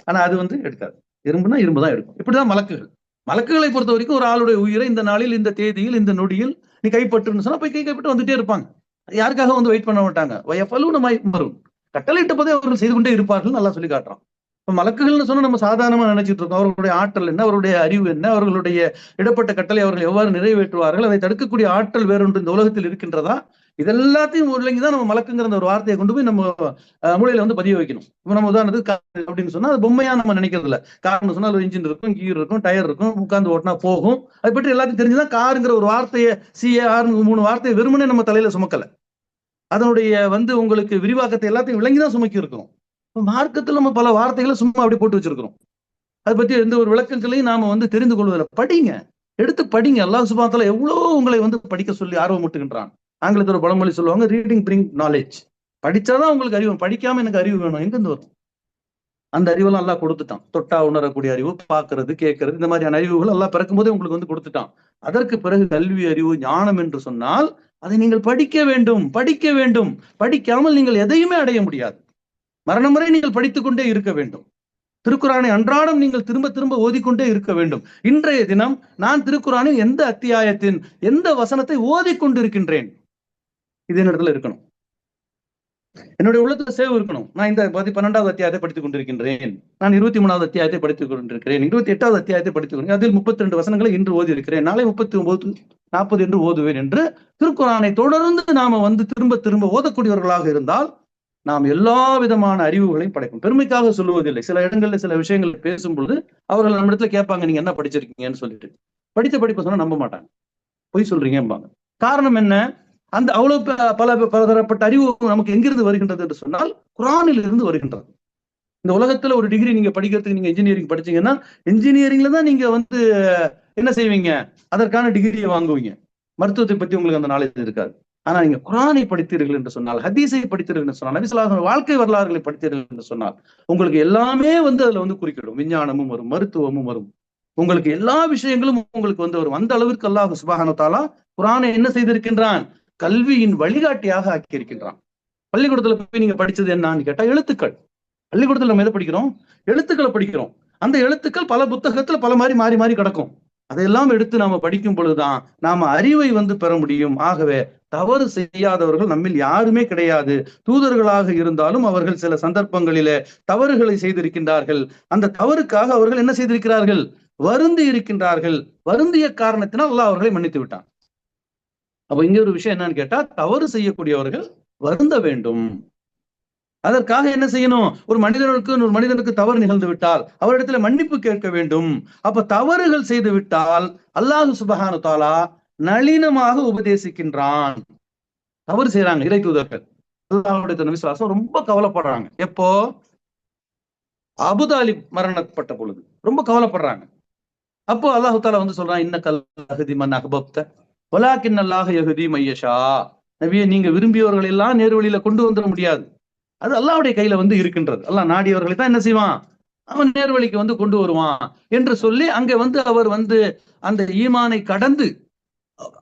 ஆனா அது வந்து எடுக்காது. இரும்புனா இரும்பு தான் எடுக்கும். இப்படிதான் மலக்குகள். மலக்குகளை பொறுத்த வரைக்கும் ஒரு ஆளுடைய உயிரை இந்த நாளில், இந்த தேதியில், இந்த நொடியில் நீ கைப்பற்றுன்னு சொன்னா போய் கைப்பட்டு வந்துட்டே இருப்பாங்க. யாருக்காக வந்து வெயிட் பண்ண மாட்டாங்க. வயஃபலூன மா யுமரும். கட்டளையிட்ட போதே அவர்கள் செய்து கொண்டே இருப்பார்கள் நல்லா சொல்லி காட்டுறான். இப்ப மலக்குகள்னு சொன்னா நம்ம சாதாரணமா நினைச்சிட்டு இருக்கோம். அவர்களுடைய ஆற்றல் என்ன, அவருடைய அறிவு என்ன, அவர்களுடைய இடப்பட்ட கட்டளை அவர்கள் எவ்வாறு நிறைவேற்றுவார்கள், அதை தடுக்கக்கூடிய ஆற்றல் வேறொன்று இந்த உலகத்தில் இருக்கின்றதா? இதெல்லாத்தையும் உள்ளங்கிதான் நம்ம மலக்குங்கிற அந்த ஒரு வார்த்தையை கொண்டு போய் நம்ம மூளையில வந்து பதிய வைக்கணும். இப்ப நம்ம உதாரணத்துக்கு கார் அப்படின்னு சொன்னா அது பொம்மையா நம்ம நினைக்கிறது இல்ல. கார்னு சொன்னா ஒரு இன்ஜின் இருக்கும், கீர் இருக்கும், டயர் இருக்கும், உட்கார்ந்து ஓட்டினா போகும். அதை பற்றி எல்லாத்தையும் தெரிஞ்சுதான் காருங்கிற ஒரு வார்த்தையை CAR 3 வார்த்தையை வெறுமனே நம்ம தலையில சுமக்கல. அதனுடைய வந்து உங்களுக்கு விரிவாக்கத்தை எல்லாத்தையும் விளங்கிதான் சுமக்கி இருக்கிறோம். மார்க்கத்துல நம்ம பல வார்த்தைகளை சும்மா அப்படி போட்டு வச்சிருக்கிறோம். அதை பத்தி எந்த ஒரு விளக்கங்களையும் நாம வந்து தெரிந்து கொள்வதில்லை. படிங்க, எடுத்து படிங்க. அல்லாஹ் சுப்ஹானஹு வ தஆலா எவ்வளவு உங்களை வந்து படிக்க சொல்லி ஆர்வமூட்டுகின்றான். ஆங்கிலத்துல ஒரு பழமொழி சொல்லுவாங்க, ரீடிங் பிரிங் நாலேஜ். படிச்சாதான் உங்களுக்கு அறிவு. படிக்காம எனக்கு அறிவு வேணும், எங்க இருந்து வரும்? அந்த அறிவெல்லாம் அல்லாஹ் கொடுத்துட்டான். தொட்டா உணரக்கூடிய அறிவு, பார்க்கிறது, கேட்கறது, இந்த மாதிரியான அறிவுகள் அல்லாஹ் பிறக்கும் போதே உங்களுக்கு வந்து கொடுத்துட்டான். அதற்கு பிறகு கல்வி, அறிவு, ஞானம் என்று சொன்னால் அதை நீங்கள் படிக்க வேண்டும், படிக்க வேண்டும். படிக்காமல் நீங்கள் எதையுமே அடைய முடியாது. மரணம் வரை நீங்கள் படித்துக் கொண்டே இருக்க வேண்டும். திருக்குரானை அன்றாடம் நீங்கள் திரும்ப திரும்ப ஓதிக்கொண்டே இருக்க வேண்டும். இன்றைய தினம் நான் திருக்குரானின் எந்த அத்தியாயத்தின் எந்த வசனத்தை ஓதிக்கொண்டிருக்கின்றேன், இது என்னிடத்துல இருக்கணும். என்னுடைய உள்ளத்துல சேவ் இருக்கணும். நான் இந்த 12வது அத்தியாயத்தை படித்துக் கொண்டிருக்கின்றேன், நான் 23வது அத்தியாயத்தை படித்துக் கொண்டிருக்கிறேன், 28வது அத்தியாயத்தை படித்துக் கொண்டிருக்கிறேன், அதில் 32 வசனங்களை இன்று ஓதி இருக்கிறேன், நாளை 39, 40 என்று ஓதுவேன் என்று திருக்குரானை தொடர்ந்து நாம வந்து திரும்ப திரும்ப ஓதக்கூடியவர்களாக இருந்தால் நாம் எல்லா விதமான அறிவுகளையும் படைக்கும். பெருமைக்காக சொல்லுவதில்லை. சில இடங்கள்ல சில விஷயங்கள் பேசும்பொழுது அவர்கள் நம்ம இடத்துல கேட்பாங்க, நீங்க என்ன படிச்சிருக்கீங்கன்னு சொல்லிட்டு. படித்த படிப்பை சொன்னா நம்ப மாட்டாங்க. பொய் சொல்றீங்கம்பாங்க. காரணம் என்ன? அந்த அவ்வளவு பலதரப்பட்ட அறிவு நமக்கு எங்கிருந்து வருகின்றது என்று சொன்னால் குர்ஆனில் இருந்து வருகின்றது. இந்த உலகத்துல ஒரு டிகிரி நீங்க படிக்கிறதுக்கு, நீங்க இன்ஜினியரிங் படிச்சீங்கன்னா இன்ஜினியரிங்ல தான் நீங்க வந்து என்ன செய்வீங்க, அதற்கான டிகிரியை வாங்குவீங்க. மருத்துவத்தை பத்தி உங்களுக்கு அந்த நாலேஜ் இருக்காது. ஆனா நீங்க குர்ஆனை படித்தீர்கள் என்று சொன்னால், ஹதீஸை படித்தீர்கள் என்று சொன்னால், நபி ஸல்லல்லாஹு அலைஹி வஸல்லம் வாழ்க்கை வரலாறுகளை படித்தீர்கள் என்று சொன்னால் உங்களுக்கு எல்லாமே வந்து அதுல வந்து குறிக்கிடும். விஞ்ஞானமும் வரும், மருத்துவமும் வரும், உங்களுக்கு எல்லா விஷயங்களும் உங்களுக்கு வந்து வரும். அந்த அளவிற்கு அல்லாஹ் சுப்ஹானஹு வ தஆலா குர்ஆனை என்ன செய்திருக்கின்றான்? கல்வியின் வழிகாட்டியாக ஆக்கி இருக்கின்றான். பள்ளிக்கூடத்துல போய் நீங்க படிச்சது என்னன்னு கேட்டா எழுத்துக்கள். பள்ளிக்கூடத்துல நம்ம எதை படிக்கிறோம்? எழுத்துக்களை படிக்கிறோம். அந்த எழுத்துக்கள் பல புத்தகத்துல பல மாதிரி மாறி மாறி கிடக்கும். அதையெல்லாம் எடுத்து நாம படிக்கும் பொழுதுதான் நாம அறிவை வந்து பெற முடியும். ஆகவே தவறு செய்யாதவர்கள் நம்மில் யாருமே கிடையாது. தூதர்களாக இருந்தாலும் அவர்கள் சில சந்தர்ப்பங்களிலே தவறுகளை செய்திருக்கின்றார்கள். அந்த தவறுக்காக அவர்கள் என்ன செய்திருக்கிறார்கள்? வருந்தி இருக்கின்றார்கள். வருந்திய காரணத்தினால் அல்லாஹ் அவர்களை மன்னித்து விட்டான். அப்ப இங்க ஒரு விஷயம் என்னன்னு கேட்டா, தவறு செய்யக்கூடியவர்கள் வருந்த வேண்டும். அதற்காக என்ன செய்யணும்? ஒரு மனிதனுக்கு தவறு நிகழ்ந்து விட்டால் அவரிடத்துல மன்னிப்பு கேட்க வேண்டும். அப்ப தவறுகள் செய்து விட்டால் அல்லாஹ் சுப்ஹானஹு தஆலா நளினமாக உபதேசிக்கின்றான். தவறு செய்யறாங்க இறை தூதர்கள், அல்லாஹ்வுடைய நபி ஸல்லல்லாஹு அலைஹி வஸல்லம் ரொம்ப கவலைப்படுறாங்க. எப்போ? அபூதாலிப் மரணப்பட்ட பொழுது ரொம்ப கவலைப்படுறாங்க. அப்போ அல்லாஹ் தஆலா வந்து சொல்றான், இன்னக்கல் யஹ்தி மன் அஹ்பப்த வலாக்கின்னல்லாஹ யஹ்தி மய்யஷா. நபியே, நீங்க விரும்பியவர்கள் எல்லாம் நேர்வழியில கொண்டு வந்துட முடியாது. அது அல்லாஹ்வுடைய கையில வந்து இருக்கின்றது. அல்லாஹ் நாடியவர்களை தான் என்ன செய்வான்? அவன் நேர்வழிக்கு வந்து கொண்டு வருவான் என்று சொல்லி அங்க வந்து அவர் வந்து அந்த ஈமானை கடந்து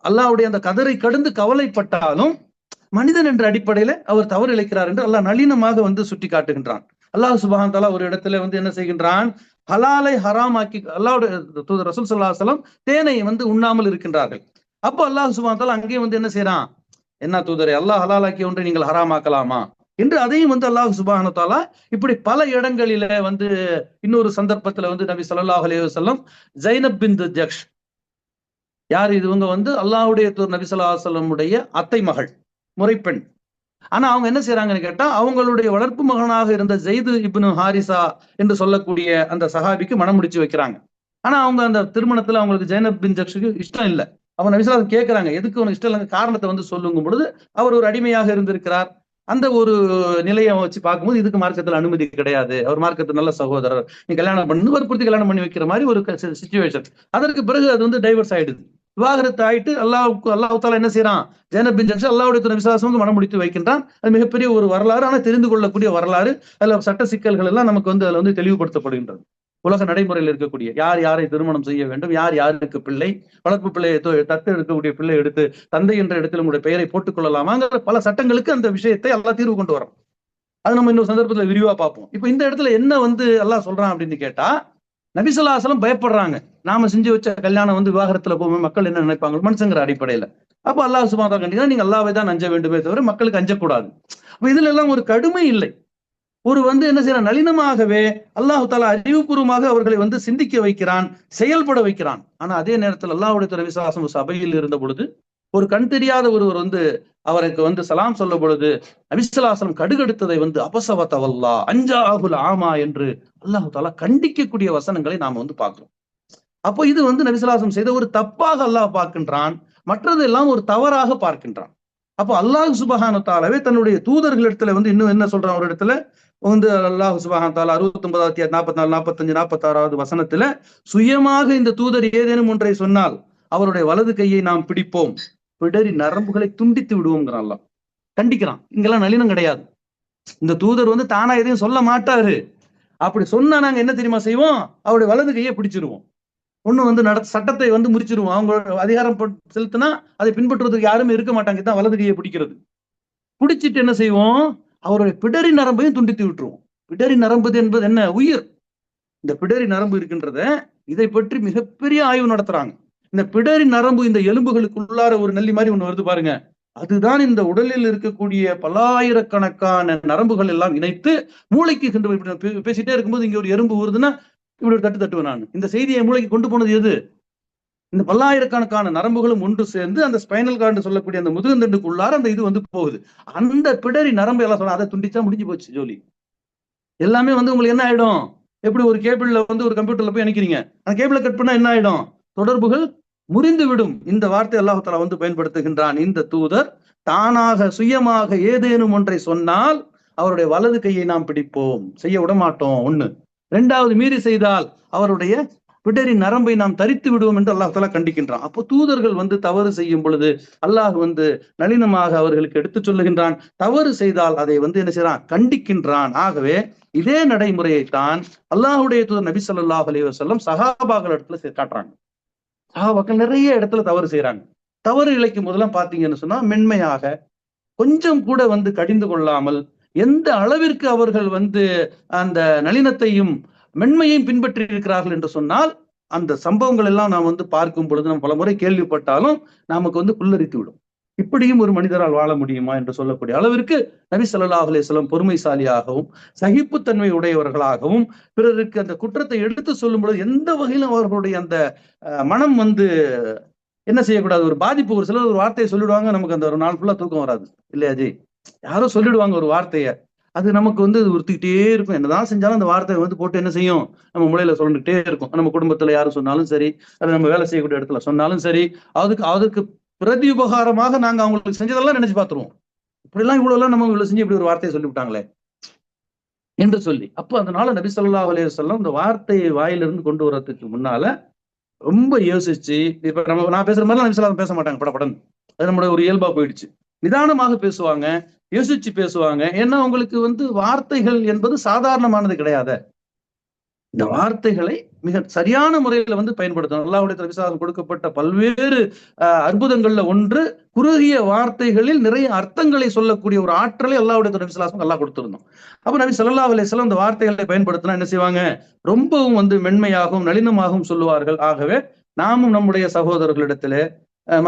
அல்லாஹ்வுடைய அந்த கதரை கடந்து கவலைப்பட்டாலும் மனிதன் என்ற அடிப்படையில அவர் தவறு இழைக்கிறார் என்று அல்லாஹ் நளினமாக வந்து சுட்டி காட்டுகின்றான். அல்லாஹ் சுப்ஹானஹு தஆலா ஒரு இடத்துல வந்து என்ன செய்கின்றான்? ஹலாலை ஹராமாக்கி அல்லாஹ்வுடைய தூதர் ரசூல் ஸல்லல்லாஹு அலைஹி வஸல்லம் தேனை வந்து உண்ணாமல் இருக்கின்றார்கள். அப்போ அல்லாஹ் சுப்ஹானஹு தஆலா அங்கேயும் வந்து என்ன செய்யறான்? என்ன தூதரே, அல்லாஹ் ஹலாலாக்கிய ஒன்றை நீங்கள் ஹராமாக்கலாமா என்று அதையும் வந்து அல்லாஹ் சுப்ஹானஹு தஆலா இப்படி பல இடங்களில வந்து இன்னொரு சந்தர்ப்பத்துல வந்து நபி ஸல்லல்லாஹு அலைஹி வஸல்லம் ஜைனப் பின்த் ஜக்ஷ், யார் இவங்க வந்து அல்லாஹ்வுடைய தூதர் நபி ஸல்லல்லாஹு அலைஹி வஸல்லம் உடைய அத்தை மகள், முறைப்பெண். ஆனா அவங்க என்ன செய்யறாங்கன்னு கேட்டா, அவங்களுடைய வளர்ப்பு மகனாக இருந்த ஜெயிது இப்னு ஹாரிசா என்று சொல்லக்கூடிய அந்த சஹாபிக்கு மனம் முடிச்சு வைக்கிறாங்க. ஆனா அவங்க அந்த திருமணத்துல அவங்களுக்கு ஜைனப் பின் ஜக்ஷுக்கு இஷ்டம் இல்லை. அவங்க நபி ஸல்லல்லாஹு அலைஹி வஸல்லம் கேட்கறாங்க, எதுக்கு உனக்கு இஷ்டம் இல்லைங்க, காரணத்தை வந்து சொல்லுங்கும் பொழுது அவர் ஒரு அடிமையாக இருந்திருக்கிறார். அந்த ஒரு நிலையை வச்சு பார்க்கும்போது இதுக்கு மார்க்கத்தில் அனுமதி கிடையாது, அவர் மார்க்கத்தில் நல்ல சகோதரர், நீ கல்யாணம் பண்ணு, வற்புறுத்தி கல்யாணம் பண்ணி வைக்கிற மாதிரி ஒரு சிச்சுவேஷன். அதற்கு பிறகு அது வந்து டைவர்ஸ் ஆயிடுது, விவாகரத்து ஆயிட்டு அல்லாஹ் தஆலா என்ன செய்யறான்? ஜைனப் பின் ஜக்ஷ் அல்லாஹ்வுடைய விசுவாசம் மனம் முடித்து வைக்கின்றான். அது மிகப்பெரிய ஒரு வரலாறு, ஆனா தெரிந்து கொள்ளக்கூடிய வரலாறு. அதுல சட்ட சிக்கல்கள் எல்லாம் நமக்கு வந்து அதுல வந்து தெளிவுபடுத்தப்படுகின்றது. உலக நடைமுறையில் இருக்கக்கூடிய யார் யாரை திருமணம் செய்ய வேண்டும், யார் யாருக்கு பிள்ளை, வளர்ப்பு பிள்ளையை தத்து எடுக்கக்கூடிய பிள்ளை எடுத்து தந்தை என்ற இடத்தில் உங்களுடைய பெயரை போட்டுக் கொள்ளலாமாங்கிற பல சட்டங்களுக்கு அந்த விஷயத்தை அல்லாஹ் தீர்வு கொண்டு வரோம். அது நம்ம இன்னொரு சந்தர்ப்பத்துல விரிவா பார்ப்போம். இப்ப இந்த இடத்துல என்ன வந்து அல்லாஹ் சொல்றான் அப்படின்னு கேட்டா, நபி ஸல்லல்லாஹு அலைஹி வஸல்லம் பயப்படுறாங்க, நாம செஞ்சு வச்ச கல்யாணம் வந்து விவாகரத்துல போகும்போது மக்கள் என்ன நினைப்பாங்க, மனுஷங்கிற அடிப்படையில. அப்ப அல்லாஹ் சுப்ஹானஹு வ தஆலா கண்டிப்பா நீங்க அல்லாஹ்வை தான் அஞ்ச வேண்டுமே தவிர மக்களுக்கு அஞ்சக்கூடாது. அப்ப இதுல எல்லாம் ஒரு கடுமை இல்லை. ஒரு வந்து என்ன செய்யறான்? நளினமாகவே அல்லாஹ் தஆலா அறிவுபூர்வமாக அவர்களை வந்து சிந்திக்க வைக்கிறான், செயல்பட வைக்கிறான். ஆனா அதே நேரத்தில் அல்லாஹ்வுடைய விசுவாசம் சபையில் இருந்த பொழுது ஒரு கண் தெரியாத ஒருவர் வந்து அவருக்கு வந்து சலாம் சொல்ல பொழுது நபி ஸல்லல்லாஹு அலைஹி வஸல்லம் கடுகெடுத்ததை வந்து அபஸவதவல்லா அன்ஜாஹுல் ஆமா என்று அல்லாஹ் தஆலா கண்டிக்கக்கூடிய வசனங்களை நாம வந்து பார்க்கிறோம். அப்போ இது வந்து நபி ஸல்லல்லாஹு அலைஹி வஸல்லம் செய்த ஒரு தப்பாக அல்லாஹ் பார்க்கின்றான், மற்றது எல்லாம் ஒரு தவறாக பார்க்கின்றான். அப்போ அல்லாஹ் சுப்ஹானஹு வ தஆலாவே தன்னுடைய தூதர்களிடத்துல வந்து இன்னும் என்ன சொல்றான்? ஒரு இடத்துல வந்து அல்லாஹ் சுப்ஹானஹு வ தஆலா 69வது அத்தியாயம் 44, 45, 46வது வசனத்துல சுயமாக இந்த தூதர் ஏதேனும் ஒன்றை சொன்னால் அவருடைய வலது கையை நாம் பிடிப்போம், பிடரி நரம்புகளை துண்டித்து விடுவோம்ங்கிறான். அல்லாஹ் கண்டிக்கிறான். இங்கெல்லாம் நளினம் கிடையாது. இந்த தூதர் வந்து தானா எதையும் சொல்ல மாட்டாரு. அப்படி சொன்னா நாங்க என்ன தெரியுமா செய்வோம்? அவருடைய வலது கையை பிடிச்சிருவோம். ஒண்ணு வந்து சட்டத்தை வந்து முறிச்சிருவோம். அவங்க அதிகாரம் செலுத்தினா அதை பின்பற்றுவதற்கு யாருமே இருக்க மாட்டாங்க, தான் வலது கையை பிடிக்கிறது. பிடிச்சிட்டு என்ன செய்வோம்? அவருடைய பிடரி நரம்பையும் துண்டித்து விட்டுருவோம். பிடரி நரம்பு என்பது என்ன? உயிர். இந்த பிடரி நரம்பு இருக்கின்றத இதை பற்றி மிகப்பெரிய ஆய்வு நடத்துறாங்க. இந்த பிடரி நரம்பு இந்த எலும்புகளுக்குள்ளார ஒரு நல்லி மாதிரி ஒண்ணு வருது பாருங்க, அதுதான் இந்த உடலில் இருக்கக்கூடிய பல்லாயிரக்கணக்கான நரம்புகள் எல்லாம் இணைத்து மூளைக்கு சென்று பேசிட்டே இருக்கும்போது இங்க ஒரு எறும்பு வருதுன்னா இப்படி ஒரு தட்டு தட்டுவேன் நான். இந்த செய்தியை மூளைக்கு கொண்டு போனது எது? இந்த பல்லாயிரக்கணக்கான நரம்புகளும் ஒன்று சேர்ந்து அந்த ஸ்பைனல் கார்டு சொல்லக்கூடிய அந்த முதுகந்தண்டுக்குள்ளார அந்த இது வந்து போகுது. அந்த பிடரி நரம்பு எல்லாம் சொன்னா அதை துண்டிச்சா முடிஞ்சு போச்சு ஜோலி. எல்லாமே வந்து உங்களுக்கு என்ன ஆயிடும்? எப்படி ஒரு கேபிள்ல வந்து ஒரு கம்ப்யூட்டர்ல போய் இணைக்கிறீங்க, அந்த கேபிளை கட் பண்ணா என்ன ஆயிடும்? தொடர்புகள் முறிந்து விடும். இந்த வார்த்தை அல்லாஹ் தஆலா வந்து பயன்படுத்துகின்றான். இந்த தூதர் தானாக சுயமாக ஏதேனும் ஒன்றை சொன்னால் அவருடைய வலது கையை நாம் பிடிப்போம், செய்ய விட மாட்டோம். ஒண்ணு. இரண்டாவது, மீறி செய்தால் அவருடைய பிடரி நரம்பை நாம் தரித்து விடுவோம் என்று அல்லாஹ் தஆலா கண்டிக்கின்றான். அப்போ தூதர்கள் வந்து தவறு செய்யும் பொழுது அல்லாஹ் வந்து நளினமாக அவர்களுக்கு எடுத்துச் சொல்லுகின்றான். தவறு செய்தால் அதை வந்து என்ன செய்யறான்? கண்டிக்கின்றான். ஆகவே இதே நடைமுறையைத்தான் அல்லாஹ்வுடைய தூதர் நபி ஸல்லல்லாஹு அலைஹி வஸல்லம் சஹாபாக்கள் இடத்துல காட்டுறாங்க. சஹாபாக்கள் நிறைய இடத்துல தவறு செய்யறாங்க. தவறு இழைக்கும் போதெல்லாம் பாத்தீங்கன்னு சொன்னா மென்மையாக, கொஞ்சம் கூட வந்து கடிந்து கொள்ளாமல், எந்த அளவிற்கு அவர்கள் வந்து அந்த நளினத்தையும் மென்மையையும் பின்பற்றி இருக்கிறார்கள் என்று சொன்னால் அந்த சம்பவங்கள் எல்லாம் நாம் பார்க்கும் பொழுது நம்ம பல முறை கேள்விப்பட்டாலும் நமக்கு புல்லரித்து விடும். இப்படியும் ஒரு மனிதரால் வாழ முடியுமா என்று சொல்லக்கூடிய அளவிற்கு நபி ஸல்லல்லாஹு அலைஹி வஸல்லம் பொறுமைசாலியாகவும் சகிப்புத்தன்மை உடையவர்களாகவும் பிறருக்கு அந்த குற்றத்தை எடுத்து சொல்லும் பொழுது எந்த வகையிலும் அவர்களுடைய அந்த மனம் என்ன செய்யக்கூடாது, ஒரு பாதிப்பு. ஒரு சிலர் ஒரு வார்த்தையை சொல்லிடுவாங்க, நமக்கு அந்த ஒரு நாள் ஃபுல்லா தூக்கம் வராது இல்லையா ஜி? யாரோ சொல்லிடுவாங்க ஒரு வார்த்தையை, அது நமக்கு உறுத்திக்கிட்டே இருக்கும். என்னதான் செஞ்சாலும் அந்த வார்த்தையை போட்டு என்ன செய்யும், நம்ம மூளையில சொல்லிக்கிட்டே இருக்கும். நம்ம குடும்பத்துல யாரும் சொன்னாலும் சரி, அது நம்ம வேலை செய்யக்கூடிய இடத்துல சொன்னாலும் சரி, அதுக்கு பிரதி உபகாரமாக நாங்க அவங்களுக்கு செஞ்சதெல்லாம் நினைச்சு பார்த்துருவோம். இப்படிலாம் இவ்வளவு நம்ம இவ்வளவு செஞ்சு இப்படி ஒரு வார்த்தையை சொல்லிவிட்டாங்களே என்று சொல்லி. அப்போ அதனால நபி ஸல்லல்லாஹு அலைஹி வஸல்லம் இந்த வார்த்தையை வாயிலிருந்து கொண்டு வரதுக்கு முன்னால ரொம்ப யோசிச்சு, இப்ப நான் பேசுற மாதிரி நபி ஸல்லல்லாஹு பேச மாட்டாங்க படபடன்னு. அது நம்மளோட ஒரு இயல்பா போயிடுச்சு. நிதானமாக பேசுவாங்க, யோசிச்சு பேசுவாங்க. ஏன்னா உங்களுக்கு வார்த்தைகள் என்பது சாதாரணமானது கிடையாது. இந்த வார்த்தைகளை மிக சரியான முறையில பயன்படுத்தணும். அல்லாஹ்வுடைய நபிசாசம் கொடுக்கப்பட்ட பல்வேறு அற்புதங்கள்ல ஒன்று, குறுகிய வார்த்தைகளில் நிறைய அர்த்தங்களை சொல்லக்கூடிய ஒரு ஆற்றலை அல்லாஹ்வுடைய நபிசாசம் அல்லாஹ் கொடுத்திருந்தோம். அப்ப நபி ஸல்லல்லாஹு அலைஹி வஸல்லம் இந்த வார்த்தைகளை பயன்படுத்தினா என்ன செய்வாங்க, ரொம்பவும் மென்மையாகவும் நளினமாகவும் சொல்லுவார்கள். ஆகவே நாமும் நம்முடைய சகோதரர்களிடத்திலே,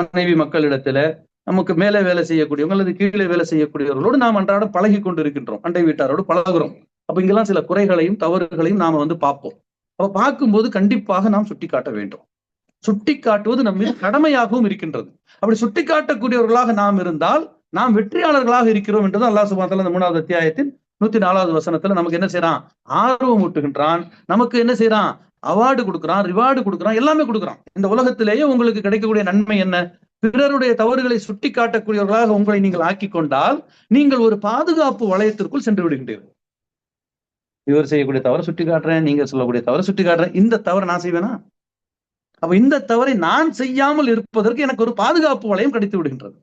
மனைவி மக்களிடத்திலே, நமக்கு மேலே வேலை செய்யக்கூடியவங்க அல்லது கீழே வேலை செய்யக்கூடியவர்களோடு நாம் அன்றாடம் பழகி கொண்டு இருக்கின்றோம், அண்டை வீட்டாரோடு பழகுறோம். அப்ப இங்கெல்லாம் சில குறைகளையும் தவறுகளையும் நாம பார்ப்போம். அப்ப பார்க்கும்போது கண்டிப்பாக நாம் சுட்டி காட்ட வேண்டும். சுட்டி காட்டுவது நம்ம கடமையாகவும் இருக்கின்றது. அப்படி சுட்டி காட்டக்கூடியவர்களாக நாம் இருந்தால் நாம் வெற்றியாளர்களாக இருக்கிறோம் என்றது அல்லாஹ் சுப்ஹானஹு வ தஆலா 3வது அத்தியாயத்தின் 104வது வசனத்துல நமக்கு என்ன செய்யறான், ஆர்வம் ஊட்டுகின்றான். நமக்கு என்ன செய்யறான், அவார்டு கொடுக்குறான், ரிவார்டு கொடுக்குறான், எல்லாமே கொடுக்குறான். இந்த உலகத்திலேயே உங்களுக்கு கிடைக்கக்கூடிய நன்மை என்ன, பிறருடைய தவறுகளை சுட்டி காட்டக்கூடியவர்களாக உங்களை நீங்கள் ஆக்கிக் கொண்டால் நீங்கள் ஒரு பாதுகாப்பு வளையத்திற்குள் சென்று விடுகின்றீர்கள். இவர் செய்யக்கூடிய தவறை சுட்டி காட்டுறேன், நீங்க சொல்லக்கூடிய தவறை சுட்டி காட்டுறேன், இந்த தவறை நான் செய்வேனா? அப்ப இந்த தவறை நான் செய்யாமல் இருப்பதற்கு எனக்கு ஒரு பாதுகாப்பு வளையம் கிடைத்து விடுகின்றது.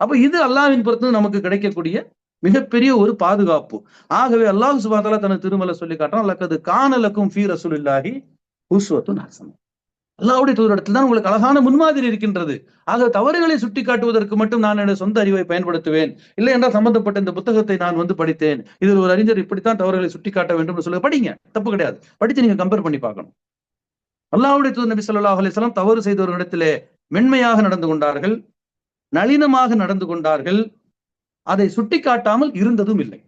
அப்ப இது அல்லாஹ்வின் புறத்து நமக்கு கிடைக்கக்கூடிய மிகப்பெரிய ஒரு பாதுகாப்பு. ஆகவே அல்லாஹ் சுப்ஹானஹு வ தஆலா தனது திருமலை சொல்லி காட்டுறான், லக்கது கான லக்கும் ஃபீ ரசூலில்லாஹி உஸ்வத்துன் ஹஸனா. அல்லாஹ்வுடைய தூதரிடத்தில் தான் உங்களுக்கு அழகான முன்மாதிரி இருக்கின்றது. ஆக தவறுகளை சுட்டி காட்டுவதற்கு மட்டும் நான் என்னுடைய சொந்த அறிவை பயன்படுத்துவேன், இல்லை என்றால் சம்பந்தப்பட்ட இந்த புத்தகத்தை நான் படித்தேன், இதில் ஒரு அறிஞர் இப்படித்தான் தவறுகளை சுட்டி காட்ட வேண்டும் சொல்ல படிங்க, தப்பு கிடையாது. படித்து நீங்க கம்பேர் பண்ணி பார்க்கணும். அல்லாஹ்வுடைய தூதர் நபி ஸல்லல்லாஹு அலைஹி வஸல்லம் தவறு செய்தவர்களிடத்திலே மென்மையாக நடந்து கொண்டார்கள், நளினமாக நடந்து கொண்டார்கள், அதை சுட்டி காட்டாமல் இருந்ததும் இல்லை.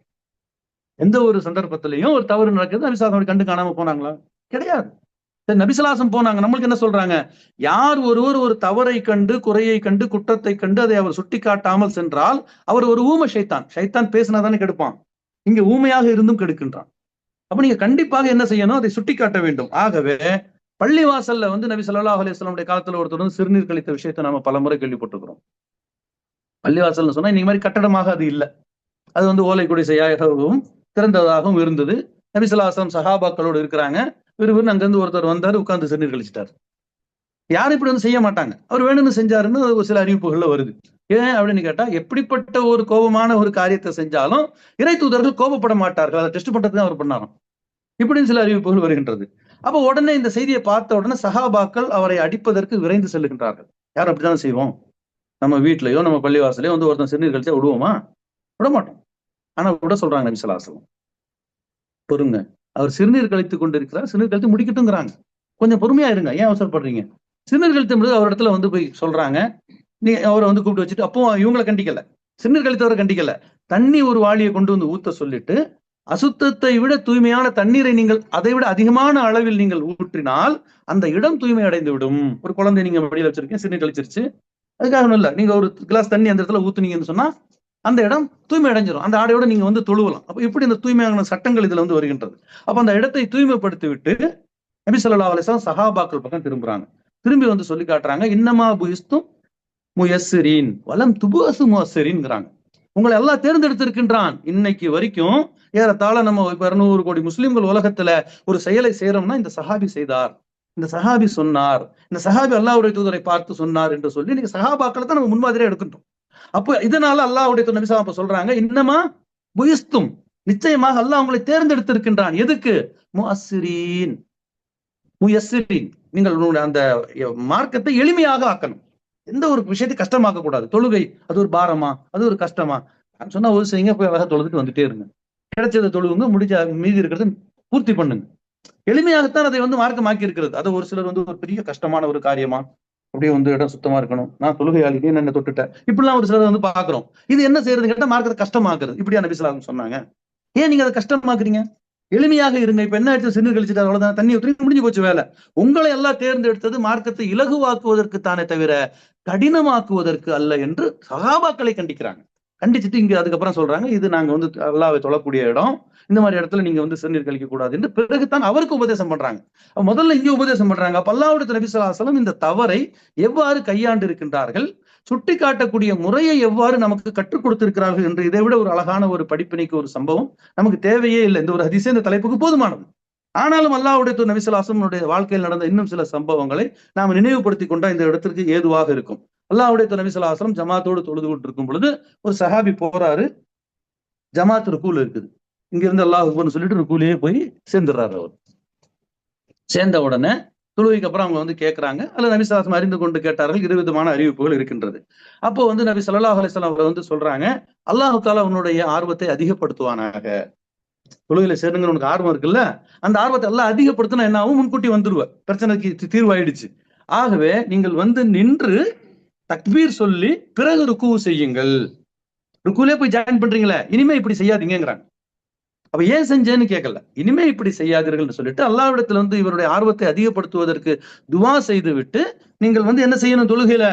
எந்த ஒரு சந்தர்ப்பத்திலையும் ஒரு தவறு நடக்குது, நபி ஸல்லல்லாஹு கண்டு காணாம போனாங்களா? கிடையாது. நபிசலாசம் போனாங்க. நம்மளுக்கு என்ன சொல்றாங்க, யார் ஒருவர் ஒரு தவறை கண்டு, குறையை கண்டு, குற்றத்தை கண்டு அதை அவர் சுட்டி காட்டாமல் சென்றால் அவர் ஒரு ஊமை ஷைத்தான். ஷைத்தான் பேசினாதானே கெடுப்பான், இங்க ஊமையாக இருந்தும் கெடுக்கின்றான். அப்ப நீங்க கண்டிப்பாக என்ன செய்யணும், அதை சுட்டி காட்ட வேண்டும். ஆகவே பள்ளிவாசல்ல நபி ஸல்லல்லாஹு அலைஹி வஸல்லம் காலத்துல ஒருத்தர் சிறுநீர் கழித்த விஷயத்தை நாம பலமுறை கேள்விப்பட்டிருக்கிறோம். பள்ளிவாசல்னு சொன்னா இன்னைக்கு மாதிரி கட்டடமாக அது இல்லை. அது ஓலை குடிசையாகவும் திறந்ததாகவும் இருந்தது. நபி ஸல்லல்லாஹு அலைஹி வஸல்லம் சஹாபாக்களோடு இருக்கிறாங்க. விறுவிறுன்னு அங்கிருந்து ஒருத்தர் வந்தாரு, உட்கார்ந்து சிறுநீர் கழிச்சிட்டாரு. யாரும் இப்படி செய்ய மாட்டாங்க, அவர் வேணும்னு செஞ்சாருன்னு ஒரு சில அறிவிப்புகள்ல வருது. ஏன் அப்படின்னு கேட்டா, எப்படிப்பட்ட ஒரு கோபமான ஒரு காரியத்தை செஞ்சாலும் இறை தூதர்கள் கோபப்பட மாட்டார்கள், அதை டெஸ்ட் பண்றதுக்கு தான் அவர் பண்ணாராம், இப்படின்னு சில அறிவிப்புகள் வருகின்றது. அப்ப உடனே இந்த செய்தியை பார்த்த உடனே சஹாபாக்கள் அவரை அடிப்பதற்கு விரைந்து செல்லுகின்றார்கள். யாரும் அப்படித்தான் செய்வோம், நம்ம வீட்லயோ நம்ம பள்ளிவாசலையோ ஒருத்தன் சிறுநீர் கழிச்சா விடுவோமா? விட மாட்டோம். ஆனா விட சொல்றாங்க நபி ஸல்லல்லாஹு அலைஹி வஸல்லம், பொறுங்க, அவர் சிறுநீர் கழித்துக் கொண்டிருக்கிறார், சிறுநீர் கழித்து முடிக்கட்டுங்கிறாங்க, கொஞ்சம் பொறுமையா இருங்க, ஏன் அவசரப்படுறீங்க? சிறுநீர் கழித்த பொழுது அவர் இடத்துல போய் சொல்றாங்க, நீ அவரை கூப்பிட்டு வச்சுட்டு, அப்போ இவங்களை கண்டிக்கல, சிறுநீர் கழித்தவரை கண்டிக்கல, தண்ணி ஒரு வாளியை கொண்டு ஊத்த சொல்லிட்டு, அசுத்தத்தை விட தூய்மையான தண்ணீரை நீங்கள் அதை விட அதிகமான அளவில் நீங்கள் ஊற்றினால் அந்த இடம் தூய்மை அடைந்து விடும். ஒரு குழந்தை நீங்க வெளியில வச்சிருக்கீங்க, சிறுநீர் கழிச்சிருச்சு, அதுக்காக ஒண்ணும் இல்ல, நீங்க ஒரு கிளாஸ் தண்ணி அந்த இடத்துல ஊத்துனீங்கன்னு சொன்னா அந்த இடம் தூய்மை அடைஞ்சிடும், அந்த ஆடையோட நீங்க தொழுவலாம். அப்ப இப்படி இந்த தூய்மையான சட்டங்கள் இதுல வருகின்றது. அப்ப அந்த இடத்தை தூய்மைப்படுத்தி விட்டு நபி ஸல்லல்லாஹு அலைஹி வஸல்லம் சஹாபாக்கள் பக்கம் திரும்புறாங்க. திரும்பி சொல்லி காட்டுறாங்க, இன்னமா புஇஸ்தும் முயஸ்ஸிரீன் வலம் துபுஅஸு முயஸ்ஸிரீன்ங்கறாங்க. உங்களை எல்லாம் தேர்ந்தெடுத்திருக்கின்றான். இன்னைக்கு வரைக்கும் ஏறத்தாழ நம்ம 200 கோடி முஸ்லிம்கள் உலகத்துல ஒரு செயலை செய்யறோம்னா இந்த சஹாபி செய்தார், இந்த சஹாபி சொன்னார், இந்த சஹாபி அல்லாஹ்வுடைய தூதரை பார்த்து சொன்னார் என்று சொல்லி நீங்க சஹாபாக்களை தான் நம்ம முன்மாதிரியா எடுக்கின்றோம். அப்ப இதனால அல்லாஹ்வுடைய நபி ஸல்லல்லாஹு அலைஹி வஸல்லம் சொல்றாங்க, இன்னமா புஇஸ்தும், நிச்சயமாக அல்லாஹ் உங்களை தேர்ந்தெடுத்திருக்கின்றான். எதுக்கு? முயஸ்ஸிரீன், முயஸ்ஸிரீன், நீங்கள் அந்த மார்க்கத்தை எளிமையாக ஆக்கணும், எந்த ஒரு விஷயத்தை கஷ்டமாக்க கூடாது. தொழுகை அது ஒரு பாரமா, அது ஒரு கஷ்டமா சொன்னா ஒரு செய்யுங்க, போய் அழகா தொழுதுட்டு வந்துட்டே இருங்க, கிடைச்சதை தொழுவுங்க, முடிஞ்ச மீதி இருக்கிறது பூர்த்தி பண்ணுங்க. எளிமையாகத்தான் அதை வந்து மார்க்கமாக்கி இருக்கிறது. அதை ஒரு சிலர் வந்து ஒரு பெரிய கஷ்டமான ஒரு காரியமா, அப்படியே வந்து இடம் சுத்தமா இருக்கணும், நான் தொழுகையாளி, நீ என்ன தொட்டுட்டேன், இப்படிலாம் ஒரு சிலர் வந்து பாக்குறோம். இது என்ன செய்யறது கேட்டா மார்க்கத்தை கஷ்டமாக்குறது. இப்படியா நபி ஸல்லல்லாஹு அலைஹி வஸல்லம் சொன்னாங்க? ஏன் நீங்க அதை கஷ்டமாக்குறீங்க? எளிமையாக இருங்க. இப்ப என்ன ஆயிடுச்சு, சிறுநீர் கழிச்சுட்டு அவ்வளவுதான், தண்ணி ஊற்றி முடிஞ்சு போச்சு வேலை. உங்களை எல்லாம் தேர்ந்தெடுத்தது மார்க்கத்தை இலகுவாக்குவதற்கு தானே தவிர கடினமாக்குவதற்கு அல்ல என்று சகாபாக்களை கண்டிக்கிறாங்க. கண்டிச்சுட்டு இங்க அதுக்கப்புறம் சொல்றாங்க, இது நாங்க வந்து அல்லாஹ்வை தொழக்கூடிய இடம், இந்த மாதிரி இடத்துல நீங்க வந்து சிறுநீர் கழிக்க கூடாது என்று பிறகுதான் அவருக்கு உபதேசம் பண்றாங்க. முதல்ல இங்க உபதேசம் பண்றாங்க. அப்ப அல்லாஹ்வுடைய நபி ஸல்லல்லாஹு அலைஹி வஸல்லம் இந்த தவறை எவ்வாறு கையாண்டு இருக்கின்றார்கள், சுட்டி காட்டக்கூடிய முறையை எவ்வாறு நமக்கு கற்றுக் கொடுத்திருக்கிறார்கள் என்று இதை விட ஒரு அழகான ஒரு படிப்பினைக்கு ஒரு சம்பவம் நமக்கு தேவையே இல்லை. இந்த ஒரு ஹதீஸே இந்த தலைப்புக்கு போதுமானது. ஆனாலும் அல்லாஹ்வுடைய நபி ஸல்லல்லாஹு அலைஹி வஸல்லம் வாழ்க்கையில் நடந்த இன்னும் சில சம்பவங்களை நாம் நினைவுபடுத்திக் கொண்டா இந்த இடத்திற்கு ஏதுவாக இருக்கும். அல்லாஹ்வுடைய நபி ஸல்லல்லாஹு அலைஹி வஸல்லம் ஜமாத்தோடு தொழுது கொண்டு இருக்கும் பொழுது ஒரு சஹாபி போறாரு, ஜமாத் ருக்கூல இருக்குது. இங்க இருந்து அல்லாஹ் அக்பர்னு சொல்லிட்டு ருக்கூலயே போய் சேர்ந்துடுறாரு. அவர் சேர்ந்த உடனே தொழுகைக்கு அப்புறம் அவங்க வந்து கேட்கிறாங்க, அல்ல நபி ஸல்லல்லாஹு அலைஹி வஸல்லம் அறிந்து கொண்டு கேட்டார்கள். இருவிதமான அறிவிப்புகள் இருக்கின்றது. அப்போ வந்து நபி ஸல்லல்லாஹு அலைஹி வஸல்லம் அவர் வந்து சொல்றாங்க, அல்லாஹ் தஆலா உன்னுடைய ஆர்வத்தை அதிகப்படுத்துவானாக. தொழுகையில சேருங்க, உனக்கு ஆர்வம் இருக்குல்ல, அந்த ஆர்வத்தை எல்லாம் அதிகப்படுத்தினா என்ன ஆகும், முன்கூட்டி வந்துருவ, பிரச்சனைக்கு தீர்வாயிடுச்சு. ஆகவே நீங்கள் வந்து நின்று தக்பீர் சொல்லி பிறகு ருக்கு செய்யுங்கள். ருக்குலே போய் ஜாயின் பண்றீங்களே, இனிமே இப்படி செய்யாதீங்கிறாங்க. அப்ப ஏன் செஞ்சேன்னு கேட்கல, இனிமே இப்படி செய்யாதீர்கள் சொல்லிட்டு அல்லாஹ்விடத்துல வந்து இவருடைய ஆர்வத்தை அதிகப்படுத்துவதற்கு துவா செய்து விட்டு நீங்கள் வந்து என்ன செய்யணும், தொழுகையில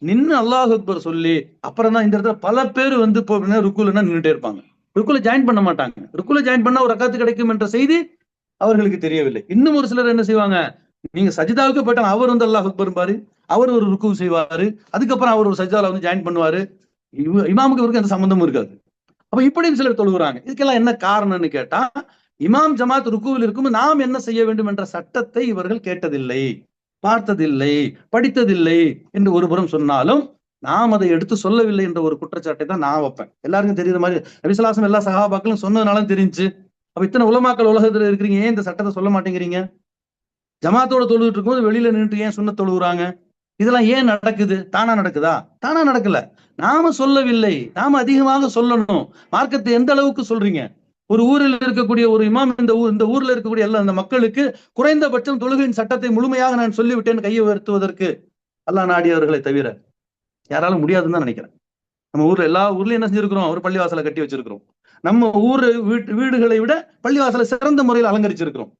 நின்று அல்லாஹ் அக்பர் சொல்லி அப்புறம் தான். இந்த இடத்துல பல பேர் வந்து ருக்குலன்னா நின்றுட்டே இருப்பாங்க, ருக்குல ஜாயின் பண்ண மாட்டாங்க. ருக்குல ஜாயின் பண்ணா ஒரு ரக்காத்து கிடைக்கும் என்ற செய்தி அவர்களுக்கு தெரியவில்லை. இன்னும் ஒரு சிலர் என்ன செய்வாங்க, நீங்க சஜிதாவுக்கு போயிட்டாங்க, அவர் வந்து அல்லாஹ் அக்பர் பாரு, அவர் ஒரு ருக்கு செய்வாரு, அதுக்கப்புறம் அவர் ஒரு சஜிதால வந்து ஜாயின் பண்ணுவாரு, இமாமுக்கு இவருக்கு எந்த சம்பந்தமும் இருக்காது. அப்ப இப்படியும் சிலர் தொழுகிறாங்க. இதுக்கெல்லாம் என்ன காரணம்னு கேட்டா, இமாம் ஜமாத் ருக்குவில் இருக்கும் நாம் என்ன செய்ய வேண்டும் என்ற சட்டத்தை இவர்கள் கேட்டதில்லை, பார்த்ததில்லை, படித்ததில்லை என்று ஒருபுறம் சொன்னாலும் நாம் அதை எடுத்து சொல்லவில்லை என்ற ஒரு குற்றச்சாட்டை தான் நான் வைப்பேன். எல்லாருக்கும் தெரியுற மாதிரி நபி ஸல்லல்லாஹு அலைஹி வஸல்லம் எல்லா சஹாபாக்களும் சொன்னதுனால தெரிஞ்சு. அப்ப இத்தனை உலமாக்கள் உலகத்துல இருக்கிறீங்க, ஏன் இந்த சட்டத்தை சொல்ல மாட்டேங்கிறீங்க? ஜமாத்தோட தொழுதுட்டு இருக்கும்போது வெளியில நின்று ஏன் சுன்னத் தொழுகிறாங்க? இதெல்லாம் ஏன் நடக்குது? தானா நடக்குதா? தானா நடக்கல, நாம சொல்லவில்லை, நாம அதிகமாக சொல்லணும். மார்க்கத்தை எந்த அளவுக்கு சொல்றீங்க? ஒரு ஊரில் இருக்கக்கூடிய ஒரு இமாம் இந்த ஊர்ல இருக்கக்கூடிய எல்லா அந்த மக்களுக்கு குறைந்தபட்சம் தொழுகையின் சட்டத்தை முழுமையாக நான் சொல்லிவிட்டேன் கையை உயர்த்துவதற்கு, அல்லாஹ் நாடியவர்களை தவிர யாராலும் முடியாதுன்னு தான் நினைக்கிறேன். நம்ம ஊர்ல எல்லா ஊர்லயும் என்ன செஞ்சிருக்கிறோம், ஒரு பள்ளிவாசலை கட்டி வச்சிருக்கிறோம். நம்ம ஊர் வீடுகளை விட பள்ளிவாசலை சிறந்த முறையில் அலங்கரிச்சிருக்கிறோம்.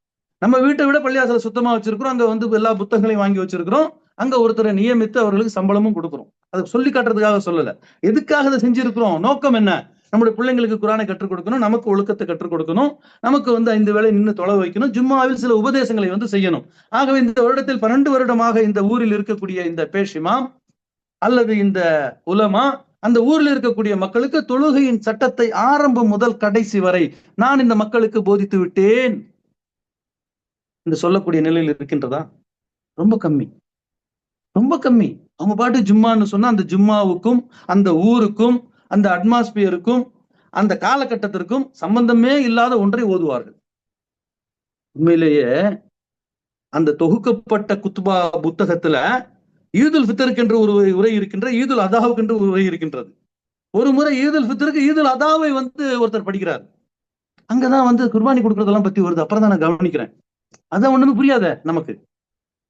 நம்ம வீட்டை விட பள்ளிவாசலை சுத்தமா வச்சிருக்கிறோம். அங்க வந்து எல்லா புத்தகங்களையும் வாங்கி வச்சிருக்கிறோம். அங்க ஒருத்தரை நியமித்து அவர்களுக்கு சம்பளமும் கொடுக்கிறோம். அதை சொல்லி காட்டுறதுக்காக சொல்லல, எதுக்காக அதை செஞ்சிருக்கிறோம், நோக்கம் என்ன? நம்முடைய பிள்ளைங்களுக்கு குர்ஆனை கற்றுக் கொடுக்கணும், நமக்கு ஒழுக்கத்தை கற்றுக் கொடுக்கணும், நமக்கு வந்து 5 வேளை நின்று தொழ வைக்கணும், ஜும்மாவில் சில உபதேசங்களை வந்து செய்யணும். ஆகவே இந்த வருடத்தில் 12 வருடமாக இந்த ஊரில் இருக்கக்கூடிய இந்த பேஷ் இமாம் அல்லது இந்த உலமா அந்த ஊரில் இருக்கக்கூடிய மக்களுக்கு தொழுகையின் சட்டத்தை ஆரம்பம் முதல் கடைசி வரை நான் இந்த மக்களுக்கு போதித்து விட்டேன் என்று சொல்லக்கூடிய நிலையில் இருக்கின்றதா? ரொம்ப கம்மி, ரொம்ப கம்மி. அவங்க பாட்டு ஜும்மான்னு சொன்னா அந்த ஜும்மாவுக்கும் அந்த ஊருக்கும் அந்த அட்மாஸ்பியருக்கும் அந்த காலகட்டத்திற்கும் சம்பந்தமே இல்லாத ஒன்றை ஓதுவார்கள். உண்மையிலேயே அந்த தொகுக்கப்பட்ட குத்பா புத்தகத்துல ஈதுல் ஃபித்ருக்கு என்று ஒரு உரை இருக்கின்ற, ஈதுல் அதாவுக்கு என்று ஒரு உரை இருக்கின்றது. ஒரு முறை ஈதுல் ஃபித்ருக்கு ஈதுல் அதாவை வந்து ஒருத்தர் படிக்கிறார். அங்கதான் வந்து குர்பானி கொடுக்கறதெல்லாம் பத்தி வருது. அப்புறம் தான் நான் கவனிக்கிறேன், அதான் ஒண்ணுமே புரியாத நமக்கு.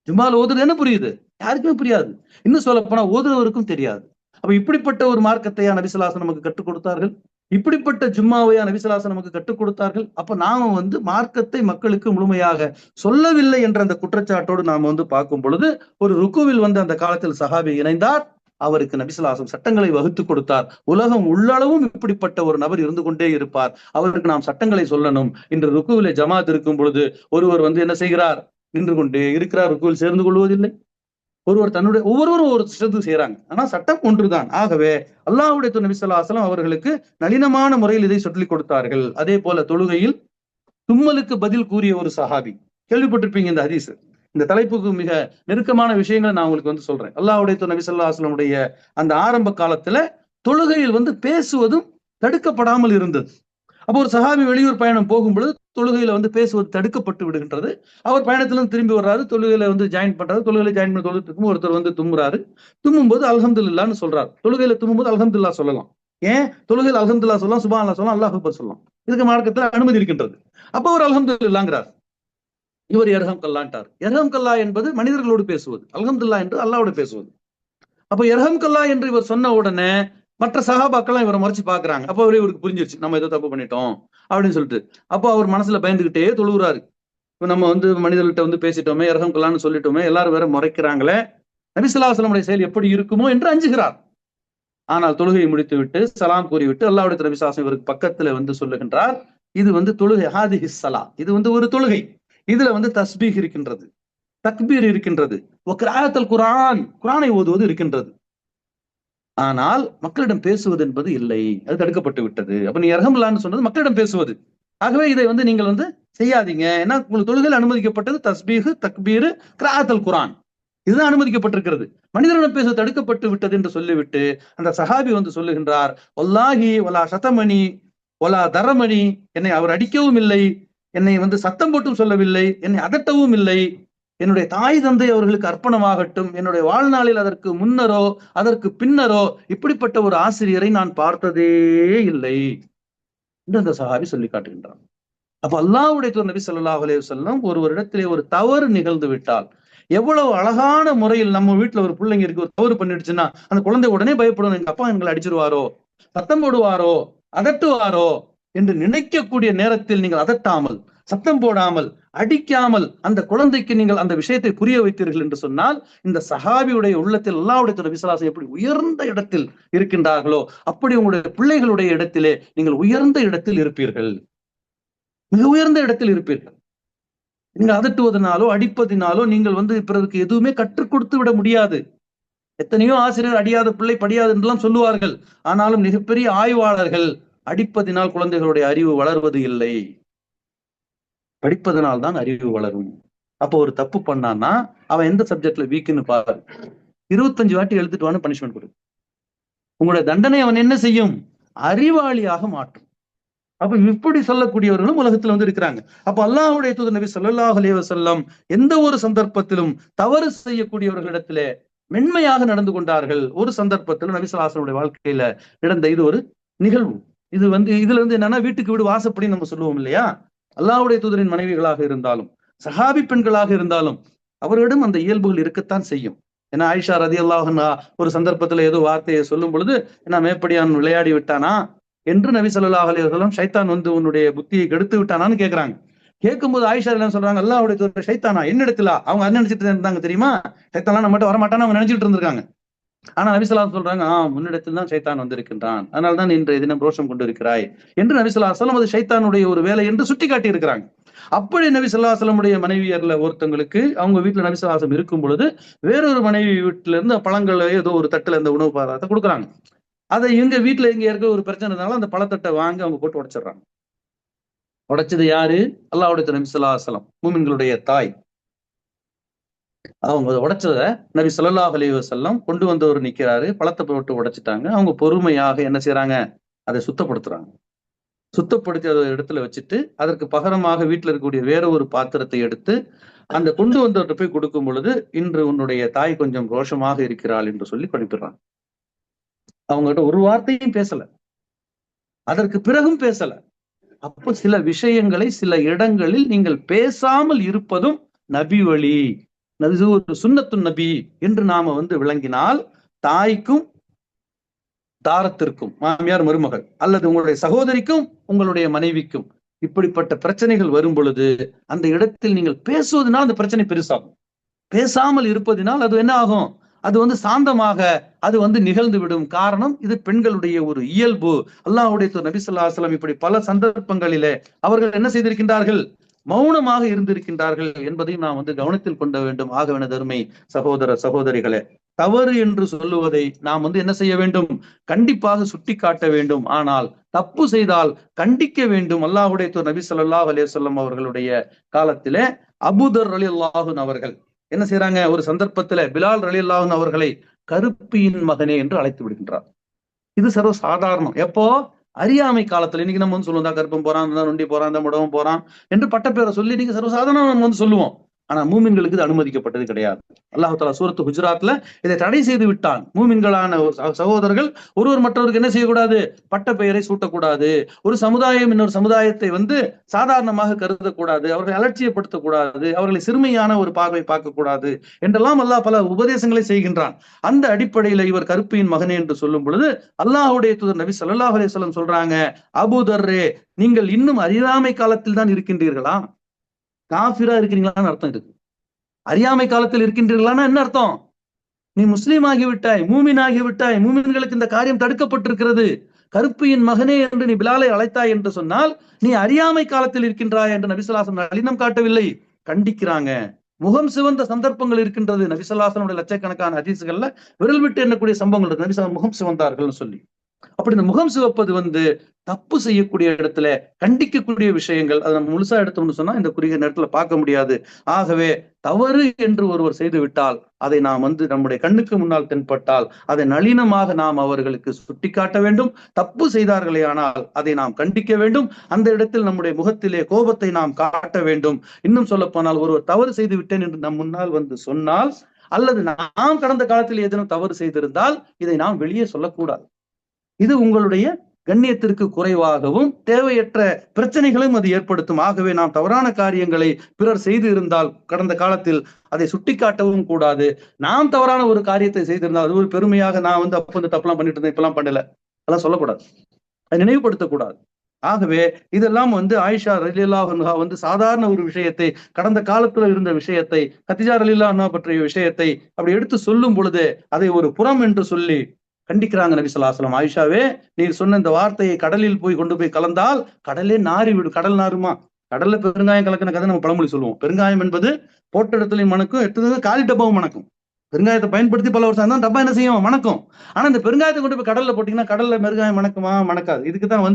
ஜும்மால ஓதுறது என்ன புரியுது? யாருக்குமே புரியாது. இன்னும் சொல்ல போனா ஓதுறவருக்கும் தெரியாது. அப்ப இப்படிப்பட்ட ஒரு மார்க்கத்தையா நபி ஸல்லல்லாஹு அலைஹி வஸல்லம் நமக்கு கற்றுக் கொடுத்தார்கள்? இப்படிப்பட்ட ஜும்மாவையா நபி ஸல்லல்லாஹு அலைஹி வஸல்லம் நமக்கு கற்றுக் கொடுத்தார்கள்? அப்ப நாம வந்து மார்க்கத்தை மக்களுக்கு முழுமையாக சொல்லவில்லை என்ற அந்த குற்றச்சாட்டோடு நாம வந்து பார்க்கும் பொழுது, ஒரு ருக்குவில் வந்து அந்த காலத்தில் சஹாபி இணைந்தார், அவருக்கு நபி ஸல்லல்லாஹு அலைஹி வஸல்லம் சட்டங்களை வகுத்து கொடுத்தார். உலகம் உள்ளளவும் இப்படிப்பட்ட ஒரு நபர் இருந்து கொண்டே இருப்பார், அவருக்கு நாம் சட்டங்களை சொல்லணும். இன்று ருக்குவிலே ஜமாத் இருக்கும் பொழுது ஒருவர் வந்து என்ன செய்கிறார், நின்று கொண்டே இருக்கிறார், ருக்குவில் சேர்ந்து கொள்வதில்லை. ஒவ்வொருவரும் ஒரு சிறந்து செய்யறாங்க, ஆனா சட்டம் ஒன்றுதான். ஆகவே அல்லாஹ்வுடைய தூதர் நபி ஸல்லல்லாஹு அலைஹி வஸல்லம் அவர்களுக்கு நளினமான முறையில் இதை சொல்லிக் கொடுத்தார்கள். அதே போல தொழுகையில் தும்மலுக்கு பதில் கூறிய ஒரு சஹாபி, கேள்விப்பட்டிருப்பீங்க இந்த ஹதீஸ். இந்த தலைப்புக்கு மிக நெருக்கமான விஷயங்களை நான் உங்களுக்கு வந்து சொல்றேன். அல்லாஹ்வுடைய தூதர் நபி ஸல்லல்லாஹு அலைஹி வஸல்லம் அந்த ஆரம்ப காலத்துல தொழுகையில் வந்து பேசுவதும் தடுக்கப்படாமல் இருந்தது. அப்போ ஒரு சஹாபி வெளியூர் பயணம் போகும்பொழுது தொழுகையில வந்து பேசுவது தடுக்கப்பட்டு விடுகின்றது. அவர் பயணத்திலிருந்து திரும்பி வர்றாரு, தொழுகையில வந்து ஜாயின் பண்றாரு. தொழுகையில ஜாயின் பண்ணி தொழுது இருக்கும் ஒருத்தர் வந்து தும்முறாரு. தும்மும்போது அல்ஹம்துலில்லாஹ்னு சொல்றாரு. தொழுகையில தும்மும்போது அல்ஹம்துலில்லாஹ் சொல்லலாம். ஏன்? தொழுகையில் அல்ஹம்துலில்லாஹ் சொல்லலாம், சுப்ஹானல்லாஹ் சொல்லலாம், அல்லாஹ் அக்பர் சொல்லலாம். இதுக்கு மார்க்கத்துல அனுமதி இருக்கின்றது. அப்போ ஒரு அல்ஹம்துலில்லாஹ்ங்கிறார். இவர் எர்ஹம் கல்லான்ட்டார். எர்ஹம் கல்லா என்பது மனிதர்களோடு பேசுவது, அல்ஹம்துலில்லாஹ் என்று அல்லாஹ்வோடு பேசுவது. அப்ப எர்ஹம் கல்லா என்று இவர் சொன்ன உடனே மற்ற சகாபாக்கெல்லாம் இவரை மறைச்சு பாக்குறாங்க. அப்ப இவருக்கு புரிஞ்சிருச்சு, நம்ம ஏதோ தப்பு பண்ணிட்டோம் அப்படின்னு சொல்லிட்டு. அப்போ அவர் மனசுல பயந்துகிட்டே தொழுகிறாரு. இப்ப நம்ம மனிதர்கள்ட்ட பேசிட்டோமே, எர்ஹம் கல்லான்னு சொல்லிட்டோமே, எல்லாரும் வேற முறைக்கிறாங்களே, நபி ஸல்லல்லாஹு அலைஹி வஸல்லம் செயல் எப்படி இருக்குமோ என்று அஞ்சுகிறார். ஆனால் தொழுகையை முடித்து விட்டு சலாம் கூறிவிட்டு அல்லாஹ்வுடைய நபி ஸல்லல்லாஹு அலைஹி வஸல்லம் இவருக்கு பக்கத்துல சொல்லுகின்றார், இது தொழுகை, ஹாதிஹிஸ் ஸலா, இது ஒரு தொழுகை. இதுல தஸ்பீஹ் இருக்கின்றது, தக்பீர் இருக்கின்றது, வக்ராஅத்துல் குர்ஆன், குர்ஆனை ஓதுவது இருக்கின்றது. ஆனால் மக்களிடம் பேசுவது என்பது இல்லை, அது தடுக்கப்பட்டு விட்டது. அப்ப நீ இரஹம்லான்னு சொன்னது மக்களிடம் பேசுவது. ஆகவே இதை நீங்கள் செய்யாதீங்க. ஏன்னா உங்களுக்கு தொழுகையில் அனுமதிக்கப்பட்டது தஸ்பீஹ், தக்பீர், கிராஅத்துல் குர்ஆன், இதுதான் அனுமதிக்கப்பட்டிருக்கிறது. மனிதனிடம் பேச தடுக்கப்பட்டு விட்டது என்று சொல்லிவிட்டு அந்த சஹாபி சொல்லுகின்றார், வல்லாஹி வலா சதமணி வலா தரமணி, என்னை அவர் அடிக்கவும் இல்லை, என்னை சத்தம் போட்டும் சொல்லவில்லை, என்னை அதட்டவும் இல்லை, என்னுடைய தாய் தந்தை அவர்களுக்கு அர்ப்பணமாகட்டும், என்னுடைய வாழ்நாளில் அதற்கு முன்னரோ அதற்கு பின்னரோ இப்படிப்பட்ட ஒரு ஆசிரியரை நான் பார்த்ததே இல்லை என்று அந்த சஹாபி சொல்லி காட்டுகின்றான். அப்ப அல்லாஹ்வுடைய தூதர் நபி ஸல்லல்லாஹு அலைஹி வஸல்லம் ஒருவரிடத்திலே ஒரு தவறு நிகழ்ந்து விட்டால், எவ்வளவு அழகான முறையில், நம்ம வீட்டுல ஒரு பிள்ளைங்க இருக்கு, ஒரு தவறு பண்ணிடுச்சுன்னா அந்த குழந்தை உடனே பயப்படும், எங்க அப்பா எங்களை அடிச்சிருவாரோ, சத்தம் போடுவாரோ, அதட்டுவாரோ என்று நினைக்கக்கூடிய நேரத்தில் நீங்கள் அதட்டாமல், சத்தம் போடாமல், அடிக்காமல் அந்த குழந்தைக்கு நீங்கள் அந்த விஷயத்தை புரிய வைத்தீர்கள் என்று சொன்னால், இந்த சஹாபியுடைய உள்ளத்தில் அல்லாஹ்வுடைய நபி ஸல்லல்லாஹு அலைஹி வஸல்லம் எப்படி உயர்ந்த இடத்தில் இருக்கின்றார்களோ அப்படி உங்களுடைய பிள்ளைகளுடைய இடத்திலே நீங்கள் உயர்ந்த இடத்தில் இருப்பீர்கள், மிக உயர்ந்த இடத்தில் இருப்பீர்கள். நீங்கள் அதட்டுவதனாலோ அடிப்பதினாலோ நீங்கள் பிறருக்கு எதுவுமே கற்றுக் கொடுத்து விட முடியாது. எத்தனையோ ஆசிரியர் அடியாத பிள்ளை படியாது என்றெல்லாம் சொல்லுவார்கள். ஆனாலும் மிகப்பெரிய ஆய்வாளர்கள் அடிப்பதினால் குழந்தைகளுடைய அறிவு வளர்வது இல்லை, படிப்பதனால் தான் அறிவு வளரும். அப்போ ஒரு தப்பு பண்ணான்னா அவன் எந்த சப்ஜெக்ட்ல வீக்குன்னு பாரு, 25 வாட்டி எழுதிட்டு வான்னு பனிஷ்மெண்ட் கொடு. உங்களுடைய தண்டனை அவன் என்ன செய்யும்? அறிவாளியாக மாற்றும். அப்ப இப்படி சொல்லக்கூடியவர்களும் உலகத்துல இருக்கிறாங்க. அப்ப அல்லாஹ்வுடைய தூதர் நபி ஸல்லல்லாஹு அலைஹி வஸல்லம் எந்த ஒரு சந்தர்ப்பத்திலும் தவறு செய்யக்கூடியவர்களிடத்திலே மென்மையாக நடந்து கொண்டார்கள். ஒரு சந்தர்ப்பத்தில் நபி ஸல்லல்லாஹு அலைஹி வஸல்லம் வாழ்க்கையில நடந்த இது ஒரு நிகழ்வு. இது இதுல என்னன்னா, வீட்டுக்கு வீடு வாசப்படி நம்ம சொல்லுவோம் இல்லையா? அல்லாஹ்வுடைய தூதரின் மனைவிகளாக இருந்தாலும் சஹாபி பெண்களாக இருந்தாலும் அவர்களிடம் அந்த இயல்புகள் இருக்கத்தான் செய்யும். ஏன்னா ஆயிஷா ரலியல்லாஹு அன்ஹா ஒரு சந்தர்ப்பத்துல ஏதோ வார்த்தையை சொல்லும் பொழுது, என்ன மேப்படியான் விளையாடி விட்டானா என்று நபி ஸல்லல்லாஹு அலைஹி வஸல்லம், ஷைத்தான் உன்னுடைய புத்தியை கெடுத்து விட்டானான்னு கேட்கிறாங்க. கேட்கும்போது ஆயிஷா என்ன சொல்றாங்க, அல்லாஹ்வுடைய தூதர் ஷைத்தானா என்னிடத்துல? அவங்க என்ன நினைச்சிட்டு இருந்தாங்க தெரியுமா? ஷைத்தான்லாம் நம்மகிட்ட வரமாட்டான்னு அவங்க நினைச்சிட்டு இருந்திருக்காங்க. ஆனா நபி ஸல்லல்லாஹு அலைஹி வஸல்லம் சொல்றாங்க, முன்னிடத்தில் தான் ஷைத்தான் வந்திருக்கின்றான், அதனால்தான் இன்றைய தினம் ரோஷம் கொண்டு இருக்கிறாய் என்று நபி ஸல்லல்லாஹு அலைஹி வஸல்லம் அது ஷைத்தானுடைய ஒரு வேலை என்று சுட்டி காட்டி இருக்கிறாங்க. அப்படி நபி ஸல்லல்லாஹு அலைஹி வஸல்லம் மனைவியர்ல ஒருத்தங்களுக்கு அவங்க வீட்டுல நபி ஸல்லல்லாஹு அலைஹி வஸல்லம் இருக்கும் பொழுது வேறொரு மனைவி வீட்டுல இருந்து பழங்கள் ஏதோ ஒரு தட்டுல அந்த உணவு பதார்த்தத்தை கொடுக்குறாங்க. அதை இங்க வீட்டுல இங்க இருக்க ஒரு பிரச்சனை இருந்தாலும் அந்த பழத்தட்டை வாங்கி அவங்க போட்டு உடைச்சிடுறாங்க. உடைச்சது யாரு? அல்லாஹ்வுடைய நபி ஸல்லல்லாஹு அலைஹி வஸல்லம், மூமின்களுடைய தாய். அவங்க உடைச்சத நபி ஸல்லல்லாஹு அலைஹி வஸல்லம் கொண்டு வந்தவர் நிக்கிறாரு, பழத்தை போட்டு உடைச்சிட்டாங்க. அவங்க பொறுமையாக என்ன செய்யறாங்க? அதை சுத்தப்படுத்துறாங்க. சுத்தப்படுத்தி அதை இடத்துல வச்சுட்டு அதற்கு பகரமாக வீட்டுல இருக்கக்கூடிய வேற ஒரு பாத்திரத்தை எடுத்து அந்த கொண்டு வந்தவர்கிட்ட போய் கொடுக்கும் பொழுது, இன்று உன்னுடைய தாய் கொஞ்சம் ரோஷமாக இருக்கிறாள் என்று சொல்லி படிப்பிடுறாங்க. அவங்ககிட்ட ஒரு வார்த்தையும் பேசல, அதற்கு பிறகும் பேசல. அப்போ சில விஷயங்களை சில இடங்களில் நீங்கள் பேசாமல் இருப்பதும் நபி வழி, ஒரு சுன்னத்து நபி என்று நாம விளங்கினால், தாய்க்கும் தாரத்திற்கும், மாமியார் மருமகள், அல்லது உங்களுடைய சகோதரிக்கும் உங்களுடைய மனைவிக்கும் இப்படிப்பட்ட பிரச்சனைகள் வரும் பொழுது அந்த இடத்தில் நீங்கள் பேசுவதனால் அந்த பிரச்சனை பெருசாகும். பேசாமல் இருப்பதினால் அது என்ன ஆகும்? அது சாந்தமாக அது நிகழ்ந்து விடும். காரணம், இது பெண்களுடைய ஒரு இயல்பு. அல்லாஹ்வுடைய நபி ஸல்லல்லாஹு அலைஹி வஸல்லம் இப்படி பல சந்தர்ப்பங்களிலே அவர்கள் என்ன செய்திருக்கின்றார்கள்? மௌனமாக இருந்திருக்கின்றார்கள் என்பதையும் நாம் கவனத்தில் கொள்ள வேண்டும். ஆகவே அருமை சகோதர சகோதரிகளே, தவறு என்று சொல்லுவதை நாம் என்ன செய்ய வேண்டும்? கண்டிப்பாக சுட்டி காட்ட வேண்டும். ஆனால் தப்பு செய்தால் கண்டிக்க வேண்டும். அல்லாஹ்வுடைய நபி ஸல்லல்லாஹு அலைஹி வஸல்லம் அவர்களுடைய காலத்திலே அபூதர் ரலியல்லாஹு அன்ஹு அவர்கள் என்ன செய்யறாங்க? ஒரு சந்தர்ப்பத்துல பிலால் ரலியல்லாஹு அன்ஹு அவர்களை கருப்பியின் மகனே என்று அழைத்து விடுகின்றார். இது சர்வ சாதாரணம். எப்போ? அறியாமை காலத்துல. இன்னைக்கு நம்ம சொல்லுவோம், தான் கருப்பம் போறான், தான் நொண்டி போறான், தான் முடவம் போறான் என்று பட்டப்பேரை சொல்லி நீங்க சர்வசாதாரணம் நம்ம சொல்லுவோம். ஆனா மூமின்களுக்கு இது அனுமதிக்கப்பட்டது கிடையாது. அல்லாஹ் தஆலா சூரத்து ஹுஜராத்ல இதை தடை செய்து விட்டான். மூமின்களான சகோதரர்கள் ஒருவர் மற்றவருக்கு என்ன செய்யக்கூடாது, பட்ட பெயரை சூட்டக்கூடாது. ஒரு சமுதாயம் இன்னொரு சமுதாயத்தை சாதாரணமாக கருதக்கூடாது, அவர்களை அலட்சியப்படுத்தக்கூடாது, அவர்களை சிறுமையான ஒரு பார்வை பார்க்கக்கூடாது என்றெல்லாம் அல்லாஹ் பல உபதேசங்களை செய்கின்றான். அந்த அடிப்படையில இவர் கருப்பியின் மகனே என்று சொல்லும் பொழுது அல்லாஹ்வுடைய தூதர் நபி ஸல்லல்லாஹு அலைஹி வஸல்லம் சொல்றாங்க, அபூ தர்ரே, நீங்கள் இன்னும் அறியாமை காலத்தில் தான் இருக்கின்றீர்களா? காஃபிரா இருக்கிறீங்களான்னு அர்த்தம் இருக்கு. அறியாமை காலத்தில் இருக்கின்றீர்களான்னா என்ன அர்த்தம்? நீ முஸ்லீம் ஆகிவிட்டாய், மூமின் ஆகிவிட்டாய், மூமின்களுக்கு இந்த காரியம் தடுக்கப்பட்டிருக்கிறது. கருப்பியின் மகனே என்று நீ பிலாலை அழைத்தாய் என்று சொன்னால் நீ அறியாமை காலத்தில் இருக்கின்றாய் என்று நபி ஸல்லல்லாஹு அலைஹி வஸல்லம் நளினம் காட்டவில்லை, கண்டிக்கிறாங்க. முகம் சிவந்த சந்தர்ப்பங்கள் இருக்கின்றது. நபி ஸல்லல்லாஹு அலைஹி வஸல்லம் லட்சக்கணக்கான ஹதீஸ்கள்ல விரல் விட்டு எண்ணக்கூடிய சம்பவங்கள் இருக்கு. நபி ஸல்லல்லாஹு முகம் சிவந்தார்கள் சொல்லி. அப்படி இந்த முகம் சிவப்பது தப்பு செய்யக்கூடிய இடத்துல கண்டிக்கக்கூடிய விஷயங்கள், அதை நம்ம முழுசா எடுத்தோம்னு சொன்னா இந்த குறுகிய நேரத்துல பார்க்க முடியாது. ஆகவே தவறு என்று ஒருவர் செய்து விட்டால் அதை நாம் நம்முடைய கண்ணுக்கு முன்னால் தென்பட்டால் அதை நளினமாக நாம் அவர்களுக்கு சுட்டிக்காட்ட வேண்டும். தப்பு செய்தார்களே ஆனால் அதை நாம் கண்டிக்க வேண்டும். அந்த இடத்தில் நம்முடைய முகத்திலே கோபத்தை நாம் காட்ட வேண்டும். இன்னும் சொல்ல போனால் ஒருவர் தவறு செய்து விட்டேன் என்று நம் முன்னால் சொன்னால், அல்லது நாம் கடந்த காலத்தில் ஏதேனும் தவறு செய்திருந்தால் இதை நாம் வெளியே சொல்லக்கூடாது. இது உங்களுடைய கண்ணியத்திற்கு குறைவாகவும் தேவையற்ற பிரச்சனைகளையும் அது ஏற்படுத்தும். ஆகவே நாம் தவறான காரியங்களை பிறர் செய்து இருந்தால் கடந்த காலத்தில் அதை சுட்டிக்காட்டவும் கூடாது. நாம் தவறான ஒரு காரியத்தை செய்திருந்தால் அது ஒரு பெருமையாக நான் அப்ப தப்புலாம் பண்ணிட்டு இருந்தேன், இப்பெல்லாம் பண்ணல, அதெல்லாம் சொல்லக்கூடாது, அதை நினைவுபடுத்தக்கூடாது. ஆகவே இதெல்லாம் ஆயிஷா ரலியல்லாஹு அன்ஹா சாதாரண ஒரு விஷயத்தை, கடந்த காலத்துல இருந்த விஷயத்தை, கத்திஜா ரலியல்லாஹு அன்ஹா பற்றிய விஷயத்தை அப்படி எடுத்து சொல்லும் பொழுது அதை ஒரு புறம் என்று சொல்லி கண்டிக்கிறாங்க நபி ஸல்லல்லாஹு அலைஹி வஸல்லம். ஆயிஷாவே, நீர் சொன்ன இந்த வார்த்தையை கடலில் கொண்டு போய் கலந்தால் கடலே நாறி விடும். கடல் நாருமா? கடல்ல பெருங்காயம் கலக்கின கதை நம்ம பழமொழி சொல்லுவோம். பெருங்காயம் என்பது போட்ட இடத்துலயும் மணக்கும், எடுத்தது காலி டப்பாவும் மணக்கும். பெருங்காயத்தை பயன்படுத்தி பல வருஷம் தான் டப்பா என்ன செய்யும், மணக்கும். ஆனா இந்த பெருங்காயத்தை கொண்டு போய் கடல்ல போட்டீங்கன்னா கடல்ல பெருங்காயம் மணக்குமா? மணக்காது. இதுக்குதான்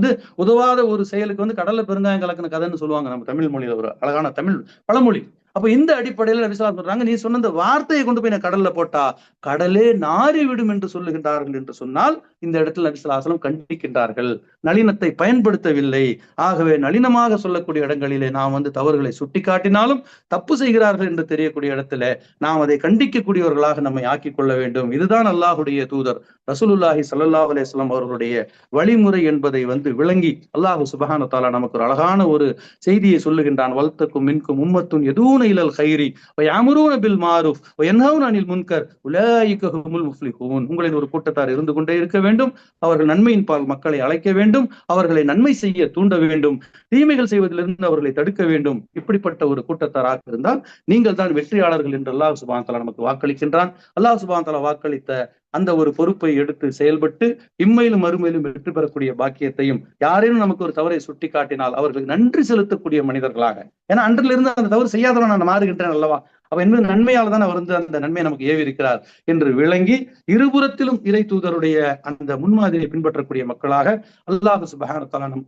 உதவாத ஒரு செயலுக்கு கடல்ல பெருங்காயம் கலக்கின கதைன்னு சொல்லுவாங்க நம்ம தமிழ் மொழியில, ஒரு அழகான தமிழ் பழமொழி. அப்ப இந்த அடிப்படையில நபி ஸல்லல்லாஹு அலைஹி வஸல்லம் சொல்றாங்க, நீ சொன்ன இந்த வார்த்தையை கொண்டு போய் நான் கடல்ல போட்டா கடலே நாறி விடும் என்று சொல்லுகின்றார்கள் என்று சொன்னால் இந்த இடத்துல நபி ஸல்லல்லாஹு அலைஹி வஸல்லம் கண்டிக்கின்றார்கள், நளினத்தை பயன்படுத்தவில்லை. ஆகவே நளினமாக சொல்லக்கூடிய இடங்களிலே நாம் தவறுகளை சுட்டி காட்டினாலும் தப்பு செய்கிறார்கள் என்று தெரியக்கூடிய இடத்துல நாம் அதை கண்டிக்கக்கூடியவர்களாக நம்மை ஆக்கிக் கொள்ள வேண்டும். இதுதான் அல்லாஹுடைய தூதர் ரசூலுல்லாஹி ஸல்லல்லாஹு அலைஹி வஸல்லம் அவர்களுடைய வழிமுறை என்பதை விளங்கி அல்லாஹ் சுப்ஹானஹு வ தஆலா நமக்கு ஒரு அழகான ஒரு செய்தியை சொல்லுகின்றான். வல்தக்கும் மின்கும் உம்மத்துன் யதூன இலல் கைரி வ யஅமுரூன பில் மாரூஃப் வ யன்ஹவுன அனில் முன்கர் உலாயிக ஹுமுல் முஃப்லிஹூன். உங்களின் ஒரு கூட்டத்தார் இருந்து கொண்டே இருக்க வேண்டும், அவர்கள் நன்மையின் பால் மக்களை அழைக்க வேண்டும், அவர்களை நன்மை செய்ய தூண்ட வேண்டும், தீமைகள் செய்வதிலிருந்து அவர்களை தடுக்க வேண்டும். இப்படிப்பட்ட ஒரு கூட்டத்தாராக இருந்தால் நீங்கள் தான் வெற்றியாளர்கள் என்று அல்லாஹ் சுப்ஹானஹு வ தஆலா நமக்கு வாக்களிக்கின்றான். அல்லாஹ் சுப்ஹானஹு வ தஆலா வாக்களித்த அந்த ஒரு பொறுப்பை எடுத்து செயல்பட்டு இம்மையிலும் மறுமையிலும் வெற்றி பெறக்கூடிய பாக்கியத்தையும், யாரேனும் நமக்கு ஒரு தவறை சுட்டி காட்டினால் அவர்களுக்கு நன்றி செலுத்தக்கூடிய மனிதர்களாக, ஏன்னா அன்றிலிருந்து அந்த தவறு செய்யாதவன் நான் மாறுகின்றேன் அல்லவா, அப்ப என்பது நன்மையால் தான் அவர் அந்த நன்மையை நமக்கு ஏவி இருக்கிறார் என்று விளங்கி இருபுறத்திலும் இறை தூதருடைய அந்த முன்மாதிரியை பின்பற்றக்கூடிய மக்களாக அல்லாஹ் சுப்ஹானஹு வ தஆலா நம்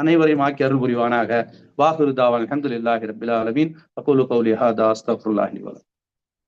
அனைவரையும் ஆக்கி அருள் புரிவானாக. வாஹிரு தாவான் அல்ஹம்துலில்லாஹி ரப்பில் ஆலமீன். அகூலு கௌலி ஹாதா அஸ்தக்ஃபிருல்லாஹி லி வ லக்கும்.